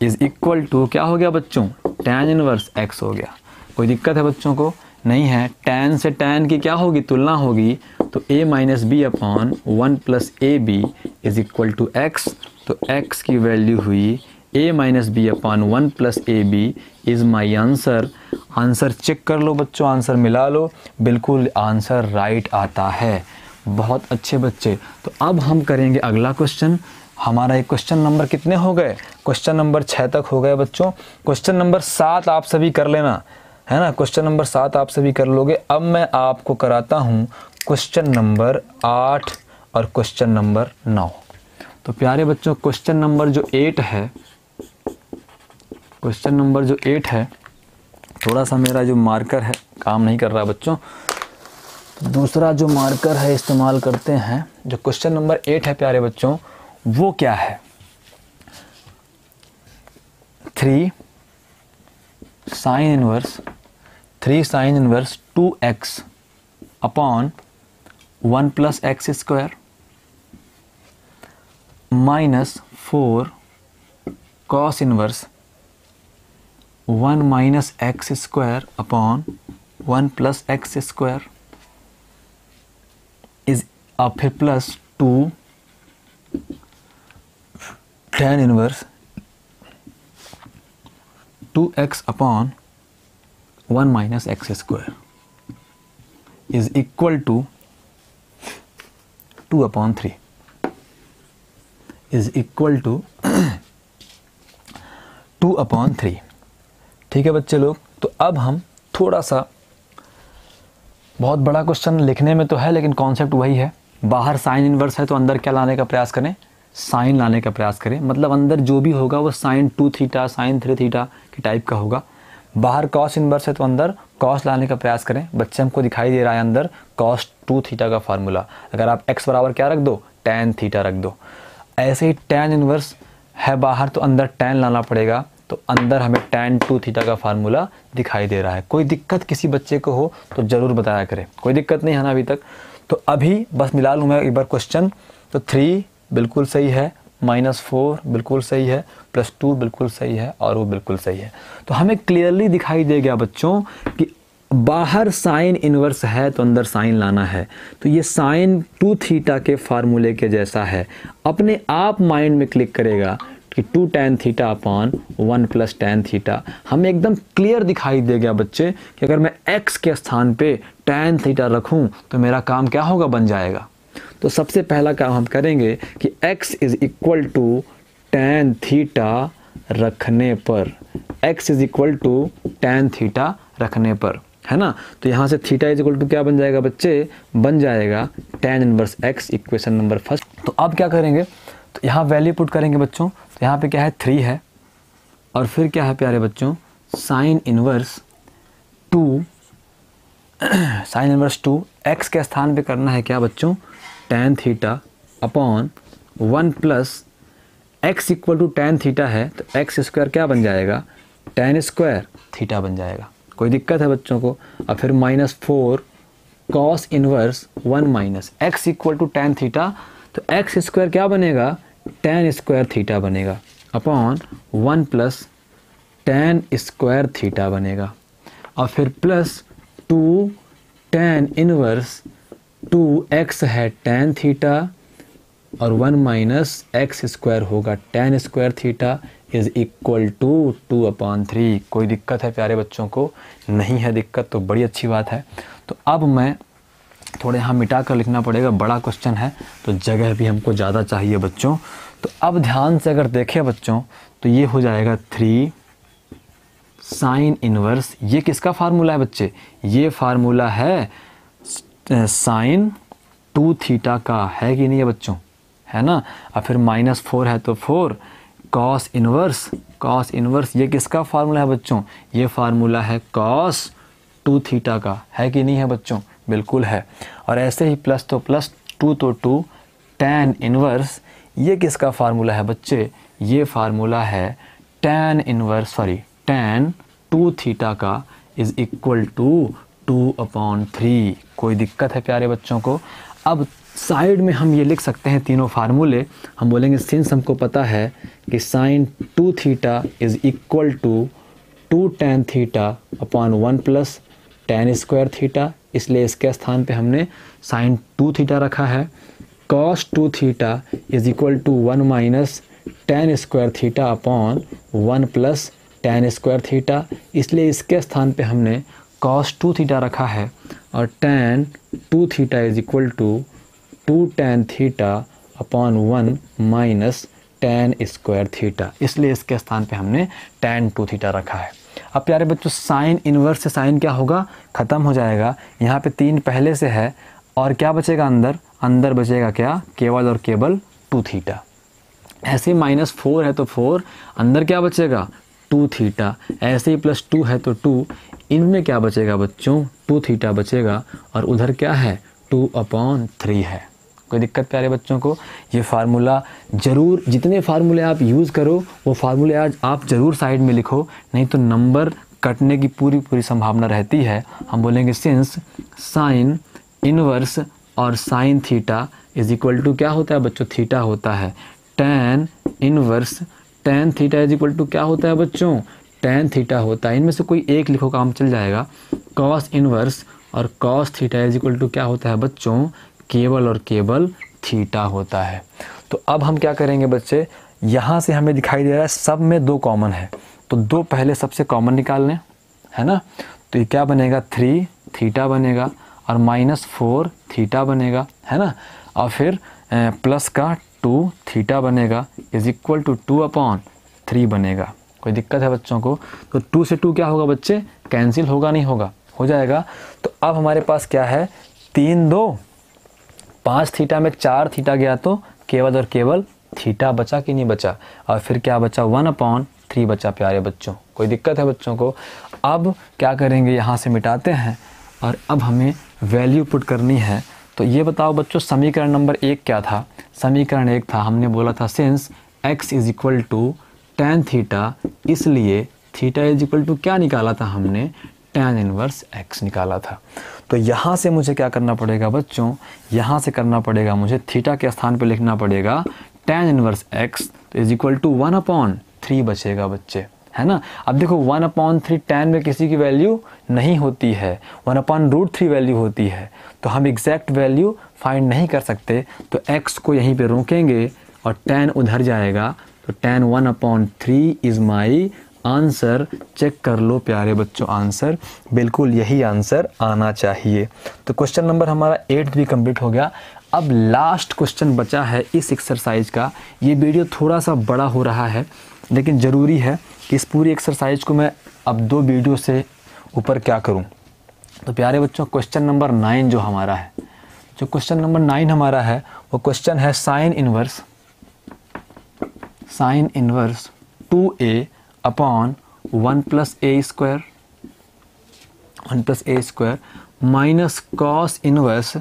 is equal to क्या हो गया बच्चों, tan इनवर्स x हो गया। कोई दिक्कत है बच्चों को, नहीं है। tan से tan की क्या होगी, तुलना होगी। तो a minus B upon 1 plus A B is equal to x। तो x की वैल्यू हुई a minus B upon 1 plus A B is my answer. Answer check कर लो बच्चों, आंसर मिला लो, बिल्कुल आंसर राइट आता है। बहुत अच्छे बच्चे। तो अब हम करेंगे अगला क्वेश्चन। हमारा एक क्वेश्चन नंबर कितने हो गए, क्वेश्चन नंबर 6 तक हो गए बच्चों। क्वेश्चन नंबर 7 आप सभी कर लेना, है ना। क्वेश्चन नंबर 7 आप सभी कर लोगे। अब मैं आपको कराता हूँ क्वेश्चन नंबर 8 और क्वेश्चन नंबर 9। तो प्यारे बच्चों क्वेश्चन नंबर जो 8 है, क्वेश्चन नंबर जो 8 है, थोड़ा सा मेरा जो मार्कर है काम नहीं कर रहा बच्चों, तो दूसरा जो मार्कर है इस्तेमाल करते हैं। जो क्वेश्चन नंबर 8 है प्यारे बच्चों, वो क्या है, 3 sine inverse 2x upon 1 plus X square minus 4 cos inverse 1 minus X square upon 1 plus X square is अब फिर plus 2 tan inverse 2x upon 1 minus X square is equal to 2 upon 3 is equal to 2 upon 3। ठीक है बच्चे लोग। तो अब हम थोड़ा सा, बहुत बड़ा क्वेश्चन लिखने में तो है लेकिन कॉन्सेप्ट वही है। बाहर साइन इनवर्स है तो अंदर क्या लाने का प्रयास करें, साइन लाने का प्रयास करें। मतलब अंदर जो भी होगा वो साइन 2 थीटा साइन 3 थीटा के टाइप का होगा। बाहर कॉस इनवर्स है तो अंदर कॉस लाने का प्रयास करें। बच्चे हमको दिखाई दे रहा है अंदर कॉस 2 थीटा का फार्मूला। अगर आप x बराबर क्या रख दो, tan थीटा रख दो। ऐसे ही tan इनवर्स है बाहर तो अंदर tan लाना पड़ेगा। तो अंदर हमें tan 2 थीटा का फार्मूला दिखाई दे रहा है। कोई दिक्कत किसी बच्चे को हो तो ज़रूर बताया करें। कोई दिक्कत नहीं है ना अभी तक। तो अभी बस मिला लूँ मैं एक बार क्वेश्चन। तो 3 बिल्कुल सही है, -4 बिल्कुल सही है, +2 बिल्कुल सही है और वो बिल्कुल सही है। तो हमें क्लियरली दिखाई दे गया बच्चों कि बाहर साइन इनवर्स है तो अंदर साइन लाना है। तो ये साइन 2 थीटा के फार्मूले के जैसा है। अपने आप माइंड में क्लिक करेगा कि 2 tan theta upon 1 plus tan theta. हमें एकदम क्लियर दिखाई दे गया बच्चे कि अगर मैं x के स्थान पे tan थीटा रखूं तो मेरा काम क्या होगा, बन जाएगा। तो सबसे पहला काम हम करेंगे कि x is equal to tan theta रखने पर, x is equal to tan theta रखने पर है ना। तो यहाँ से थीटा इज इक्वल टू क्या बन जाएगा बच्चे, बन जाएगा tan inverse x, equation number first. तो अब क्या करेंगे, तो यहाँ वैल्यू पुट करेंगे बच्चों। तो यहाँ पे क्या है 3 है, और फिर क्या है प्यारे बच्चों sine inverse 2, sine inverse 2 x के स्थान पे करना है क्या बच्चों, tan theta upon 1 plus x equal to tan theta है, तो x स्क्वायर क्या बन जाएगा, tan स्क्वायर थीटा बन जाएगा। कोई दिक्कत है बच्चों को। और फिर -4 cos inverse 1 minus x equal to tan theta, तो x स्क्वायर क्या बनेगा, tan स्क्वायर थीटा बनेगा, upon 1 plus tan square theta बनेगा। और फिर प्लस 2 tan इनवर्स 2x है tan थीटा, और 1 माइनस एक्स स्क्वायर होगा tan square theta is equal to 2/3। कोई दिक्कत है प्यारे बच्चों को, नहीं है दिक्कत, तो बड़ी अच्छी बात है। तो अब मैं थोड़े यहाँ मिटा कर लिखना पड़ेगा, बड़ा क्वेश्चन है तो जगह भी हमको ज़्यादा चाहिए बच्चों। तो अब ध्यान से अगर देखें बच्चों, तो ये हो जाएगा 3 साइन इनवर्स, ये किसका फार्मूला है बच्चे, ये फार्मूला है साइन 2 थीटा का, है कि नहीं है बच्चों, है ना। और फिर -4 है तो 4 कॉस इनवर्स ये किसका फार्मूला है बच्चों, ये फार्मूला है कॉस 2 थीटा का, है कि नहीं है बच्चों, बिल्कुल है। और ऐसे ही प्लस तो प्लस 2 तो 2 tan इनवर्स ये किसका फार्मूला है बच्चे, ये फार्मूला है tan 2 थीटा का इज इक्वल टू 2/3। कोई दिक्कत है प्यारे बच्चों को। अब साइड में हम ये लिख सकते हैं तीनों फार्मूले, हम बोलेंगे सिंस हमको पता है कि sine 2 theta is equal to 2 tan theta upon 1 plus tan square theta, इसलिए इसके स्थान पे हमने साइन 2 थीटा रखा है। Cos 2 theta is equal to 1 minus tan square theta upon 1 plus tan square theta, इसलिए इसके स्थान पे हमने कॉस 2 थीटा रखा है। और tan 2 theta is equal to 2 tan theta upon 1 minus tan square theta, इसलिए इसके स्थान पे हमने tan 2 थीटा रखा है। अब प्यारे बच्चों साइन इनवर्स से साइन क्या होगा, ख़त्म हो जाएगा। यहाँ पे 3 पहले से है, और क्या बचेगा अंदर बचेगा क्या, केवल और केवल 2 थीटा। ऐसे -4 है तो 4, अंदर क्या बचेगा 2 थीटा, ऐसे ही +2 है तो 2, इनमें क्या बचेगा बच्चों 2 थीटा बचेगा, और उधर क्या है 2/3 है। कोई दिक्कत प्यारे बच्चों को। ये फार्मूला ज़रूर, जितने फार्मूले आप यूज़ करो वो फार्मूले आज आप ज़रूर साइड में लिखो, नहीं तो नंबर कटने की पूरी संभावना रहती है। हम बोलेंगे सिंस साइन इनवर्स और sine theta is equal to क्या होता है बच्चों, थीटा होता है। tan inverse tan theta is equal to क्या होता है बच्चों, tan थीटा होता है। इनमें से कोई एक लिखो, काम चल जाएगा। कॉस इनवर्स और cos theta is equal to क्या होता है बच्चों, केवल और केवल थीटा होता है। तो अब हम क्या करेंगे बच्चे, यहाँ से हमें दिखाई दे रहा है सब में 2 कॉमन है, तो 2 पहले सबसे कॉमन निकाल लें, है ना। तो ये क्या बनेगा 3 थीटा बनेगा, और -4 थीटा बनेगा, है ना। और फिर प्लस का 2 थीटा बनेगा इज इक्वल टू 2/3 बनेगा। कोई दिक्कत है बच्चों को। तो 2 से 2 क्या होगा बच्चे, कैंसिल होगा, नहीं होगा, हो जाएगा। तो अब हमारे पास क्या है 3 2 5 थीटा में 4 थीटा गया, तो केवल और केवल थीटा बचा कि नहीं बचा, और फिर क्या बचा 1/3 बचा प्यारे बच्चों। कोई दिक्कत है बच्चों को। अब क्या करेंगे, यहाँ से मिटाते हैं, और अब हमें वैल्यू पुट करनी है। तो ये बताओ बच्चों समीकरण नंबर 1 क्या था, समीकरण 1 था, हमने बोला था since x is equal to tan theta, इसलिए थीटा इज इक्वल टू क्या निकाला था हमने, tan इनवर्स x निकाला था। तो यहाँ से मुझे क्या करना पड़ेगा बच्चों, यहाँ से करना पड़ेगा मुझे थीटा के स्थान पे लिखना पड़ेगा tan इनवर्स x, तो इज इक्वल टू 1/3 बचेगा बच्चे, है ना। अब देखो 1/3 tan में किसी की वैल्यू नहीं होती है, 1/√3 वैल्यू होती है, तो हम एग्जैक्ट वैल्यू फाइंड नहीं कर सकते। तो x को यहीं पे रोकेंगे और tan उधर जाएगा, तो tan 1/3 is my answer. Check कर लो प्यारे बच्चों, आंसर बिल्कुल यही आंसर आना चाहिए। तो क्वेश्चन नंबर हमारा 8 भी कंप्लीट हो गया। अब लास्ट क्वेश्चन बचा है इस एक्सरसाइज का। ये वीडियो थोड़ा सा बड़ा हो रहा है, लेकिन ज़रूरी है कि इस पूरी एक्सरसाइज को मैं अब 2 वीडियो से ऊपर क्या करूं, तो प्यारे बच्चों क्वेश्चन नंबर 9 जो हमारा है, जो क्वेश्चन नंबर 9 हमारा है वो क्वेश्चन है sine inverse 2a upon 1 plus ए square minus cos inverse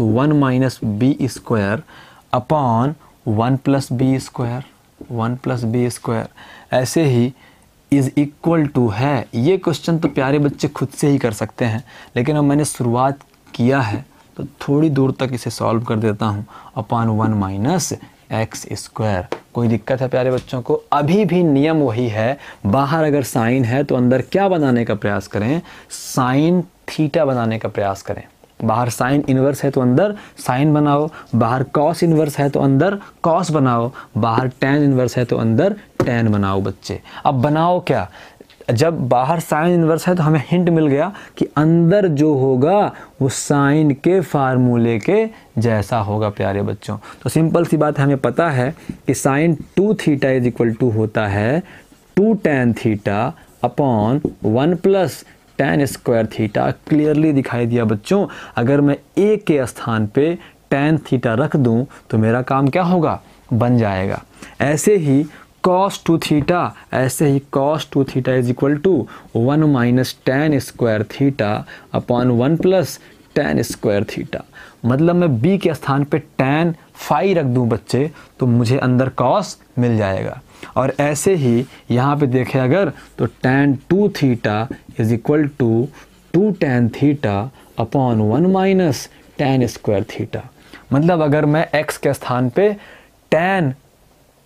1 minus B square upon 1 plus B square ऐसे ही इज़ इक्वल टू है। ये क्वेश्चन तो प्यारे बच्चे खुद से ही कर सकते हैं, लेकिन अब मैंने शुरुआत किया है तो थोड़ी दूर तक इसे सॉल्व कर देता हूँ। Upon 1 minus X square. कोई दिक्कत है प्यारे बच्चों को? अभी भी नियम वही है, बाहर अगर साइन है तो अंदर क्या बनाने का प्रयास करें? साइन थीटा बनाने का प्रयास करें। बाहर साइन इन्वर्स है तो अंदर साइन बनाओ, बाहर कॉस इन्वर्स है तो अंदर कॉस बनाओ, बाहर टैन इन्वर्स है तो अंदर टैन बनाओ बच्चे। अब बनाओ क्या? जब बाहर साइन इन्वर्स है तो हमें हिंट मिल गया कि अंदर जो होगा वो साइन के फार्मूले के जैसा होगा प्यारे बच्चों। तो सिंपल सी बात है, हमें पता है कि sine 2 theta is equal to होता है 2 tan theta upon 1 plus tan square theta. Clearly दिखाई दिया बच्चों। अगर मैं ए के स्थान पे टैन थीटा रख दूं तो मेरा काम क्या होगा? बन जाएगा। ऐसे ही cos 2 theta is equal to 1 minus tan square theta upon 1 plus tan square theta. मतलब मैं b के स्थान पे टैन फाई रख दूं बच्चे तो मुझे अंदर cos मिल जाएगा। और ऐसे ही यहाँ पे देखें अगर तो tan 2 theta is equal to 2 tan theta upon 1 minus tan square theta. मतलब अगर मैं x के स्थान पे टैन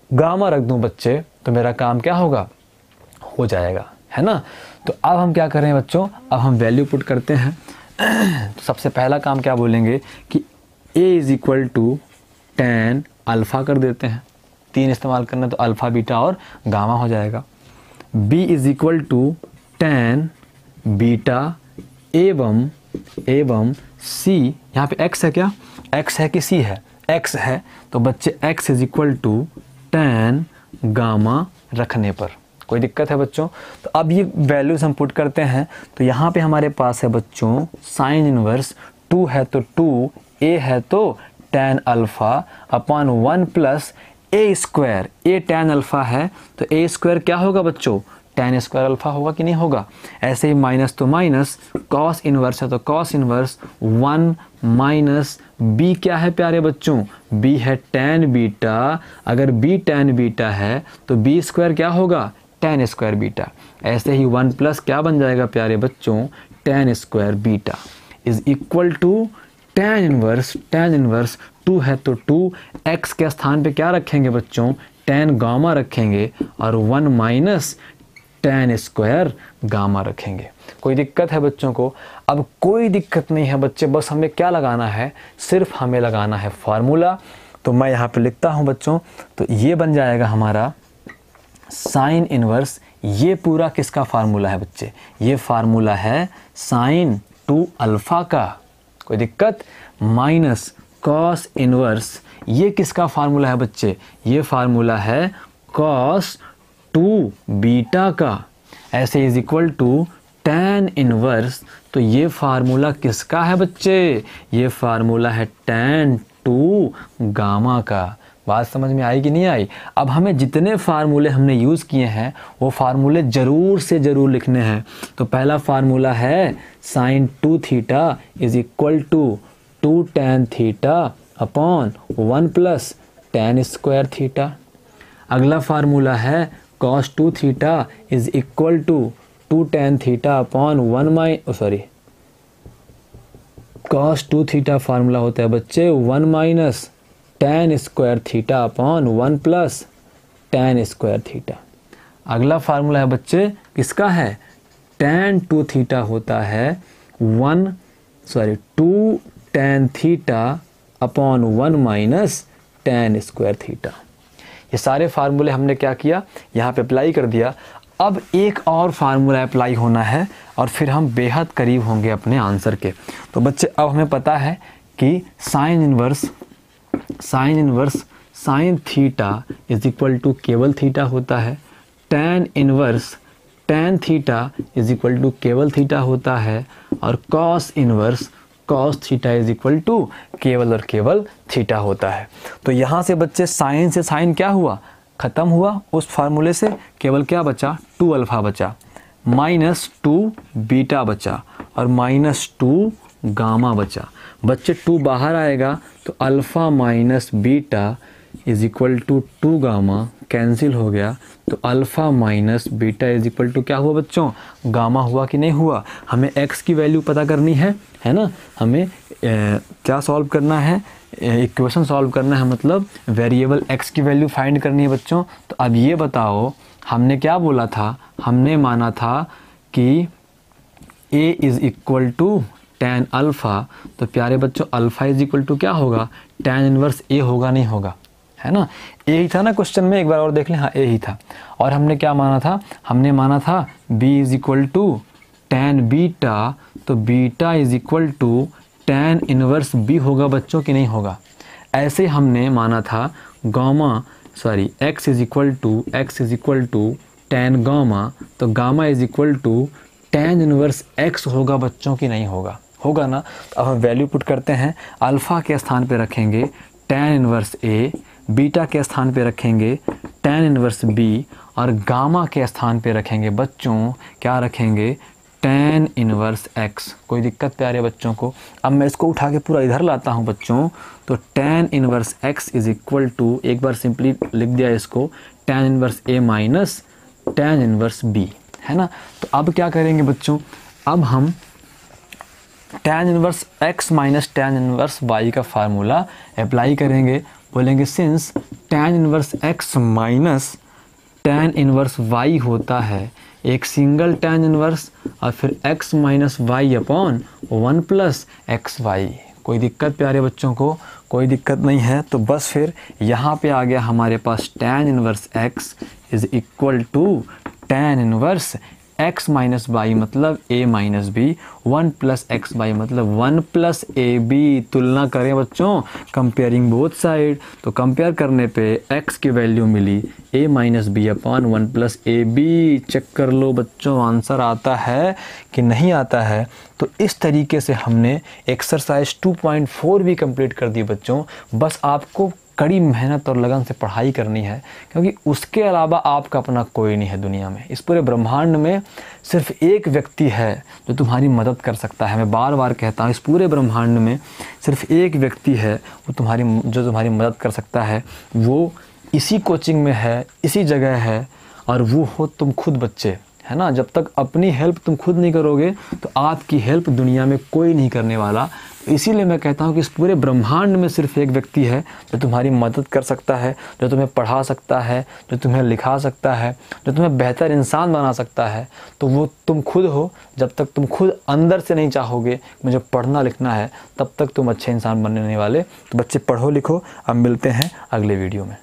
गामा रख दूं बच्चे तो मेरा काम क्या होगा? हो जाएगा, है ना। तो अब हम क्या करें बच्चों? अब हम वैल्यू पुट करते हैं। तो सबसे पहला काम क्या बोलेंगे कि a is equal to tan alpha कर देते हैं। 3 इस्तेमाल करना तो अल्फ़ा बीटा और गामा हो जाएगा। b is equal to tan beta एवं c। यहाँ पे x है क्या? x है कि c है? x है। तो बच्चे x is equal to tan gamma रखने पर। कोई दिक्कत है बच्चों? तो अब ये वैल्यूज हम पुट करते हैं। तो यहाँ पे हमारे पास है बच्चों साइन इनवर्स 2 है तो 2, a है तो टैन अल्फ़ा अपॉन 1 प्लस ए स्क्वायर। ए टैन अल्फ़ा है तो ए स्क्वायर क्या होगा बच्चों? टैन स्क्वायर अल्फ़ा होगा कि नहीं होगा? ऐसे ही माइनस तो माइनस, कॉस इनवर्स है तो कॉस इनवर्स 1 माइनस b क्या है प्यारे बच्चों? b है टैन बीटा। अगर b टैन बीटा है तो b स्क्वायर क्या होगा? Tan square beta. ऐसे ही 1 प्लस क्या बन जाएगा प्यारे बच्चों? Tan square beta is equal to tan inverse 2 है तो 2, x के स्थान पे क्या रखेंगे बच्चों? टैन गामा रखेंगे और 1 माइनस टैन स्क्वायर गामा रखेंगे। कोई दिक्कत है बच्चों को? अब कोई दिक्कत नहीं है बच्चे, बस हमें क्या लगाना है? सिर्फ हमें लगाना है फार्मूला। तो मैं यहाँ पे लिखता हूँ बच्चों। तो ये बन जाएगा हमारा साइन इनवर्स। ये पूरा किसका फार्मूला है बच्चे? ये फार्मूला है साइन 2 अल्फ़ा का। कोई दिक्कत? माइनस कॉस इनवर्स, ये किसका फार्मूला है बच्चे? ये फार्मूला है कॉस 2 बीटा का। ऐसे is equal to tan inverse. तो ये फार्मूला किसका है बच्चे? ये फार्मूला है टैन 2 गामा का। बात समझ में आई कि नहीं आई? अब हमें जितने फार्मूले हमने यूज़ किए हैं वो फार्मूले ज़रूर से ज़रूर लिखने हैं। तो पहला फार्मूला है sine 2 theta is equal to 2 tan theta upon 1 plus tan square theta. अगला फार्मूला है cos 2 theta is equal to 2 tan theta upon 1 cos 2 theta formula होता है बच्चे 1 minus tan square theta upon 1 plus tan square theta. अगला formula है बच्चे किसका है? टैन 2 थीटा होता है 2 tan theta upon 1 minus tan square theta. ये सारे फार्मूले हमने क्या किया? यहाँ पे अप्लाई कर दिया। अब एक और फार्मूला अप्लाई होना है और फिर हम बेहद करीब होंगे अपने आंसर के। तो बच्चे अब हमें पता है कि sine inverse sine theta is equal to केवल थीटा होता है। Tan inverse tan theta is equal to केवल थीटा होता है और cos inverse cos theta is equal to केवल और केवल थीटा होता है। तो यहाँ से बच्चे साइन से साइन क्या हुआ, ख़त्म हुआ, उस फार्मूले से केवल क्या बचा, 2 अल्फ़ा बचा, -2 बीटा बचा और -2 गामा बचा। बच्चे 2 बाहर आएगा तो alpha minus beta is equal to 2 gamma cancel हो गया, तो alpha minus beta is equal to क्या हुआ बच्चों, गामा हुआ कि नहीं हुआ। हमें x की वैल्यू पता करनी है ना, हमें क्या सॉल्व करना है, इक्वेशन सॉल्व करना है, मतलब वेरिएबल x की वैल्यू फाइंड करनी है बच्चों। तो अब ये बताओ, हमने क्या बोला था, हमने माना था कि a is equal to tan alpha, तो प्यारे बच्चों अल्फ़ा इज इक्वल टू क्या होगा, tan इनवर्स a होगा नहीं होगा, है ना। a ही था ना क्वेश्चन में, एक बार और देख लें, हाँ a ही था। और हमने क्या माना था, हमने माना था b is equal to tan beta, तो beta is equal to tan inverse b होगा बच्चों कि नहीं होगा। ऐसे हमने माना था x is equal to tan gamma, तो gamma is equal to tan inverse x होगा बच्चों कि नहीं होगा, होगा ना। तो अब हम वैल्यू पुट करते हैं, अल्फ़ा के स्थान पे रखेंगे tan इनवर्स a, बीटा के स्थान पे रखेंगे tan इनवर्स b और गामा के स्थान पे रखेंगे बच्चों, क्या रखेंगे, tan इनवर्स x। कोई दिक्कत प्यारे बच्चों को। अब मैं इसको उठा के पूरा इधर लाता हूँ बच्चों, तो tan inverse x is equal to, एक बार सिंपली लिख दिया इसको, tan inverse a minus tan inverse b, है ना। तो अब क्या करेंगे बच्चों, अब हम tan inverse x minus tan inverse y का फार्मूला अप्लाई करेंगे। बोलेंगे since tan inverse x minus tan inverse y होता है एक सिंगल tan इनवर्स और फिर x minus Y upon 1 plus x y. कोई दिक्कत प्यारे बच्चों को, कोई दिक्कत नहीं है। तो बस फिर यहाँ पे आ गया हमारे पास tan inverse x is equal to tan inverse x minus y मतलब a minus b, 1 plus x y मतलब 1 प्लस ए बी। तुलना करें बच्चों, कंपेयरिंग बोथ साइड, तो कंपेयर करने पे x की वैल्यू मिली a minus B upon 1 plus A b. Check कर लो बच्चों आंसर आता है कि नहीं आता है। तो इस तरीके से हमने एक्सरसाइज 2.4 भी कंप्लीट कर दी बच्चों। बस आपको कड़ी मेहनत और लगन से पढ़ाई करनी है, क्योंकि उसके अलावा आपका अपना कोई नहीं है दुनिया में। इस पूरे ब्रह्मांड में सिर्फ एक व्यक्ति है जो तुम्हारी मदद कर सकता है। मैं बार बार कहता हूँ, इस पूरे ब्रह्मांड में सिर्फ एक व्यक्ति है जो तुम्हारी मदद कर सकता है। वो इसी कोचिंग में है, इसी जगह है, और वो हो तुम खुद बच्चे, है ना। जब तक अपनी हेल्प तुम खुद नहीं करोगे तो आपकी हेल्प दुनिया में कोई नहीं करने वाला। इसीलिए मैं कहता हूँ कि इस पूरे ब्रह्मांड में सिर्फ एक व्यक्ति है जो तुम्हारी मदद कर सकता है, जो तुम्हें पढ़ा सकता है, जो तुम्हें लिखा सकता है, जो तुम्हें बेहतर इंसान बना सकता है। तो वो तुम खुद हो। जब तक तुम खुद अंदर से नहीं चाहोगे मुझे पढ़ना लिखना है, तब तक तुम अच्छे इंसान बनने नहीं वाले। तो बच्चे पढ़ो लिखो। अब मिलते हैं अगले वीडियो में।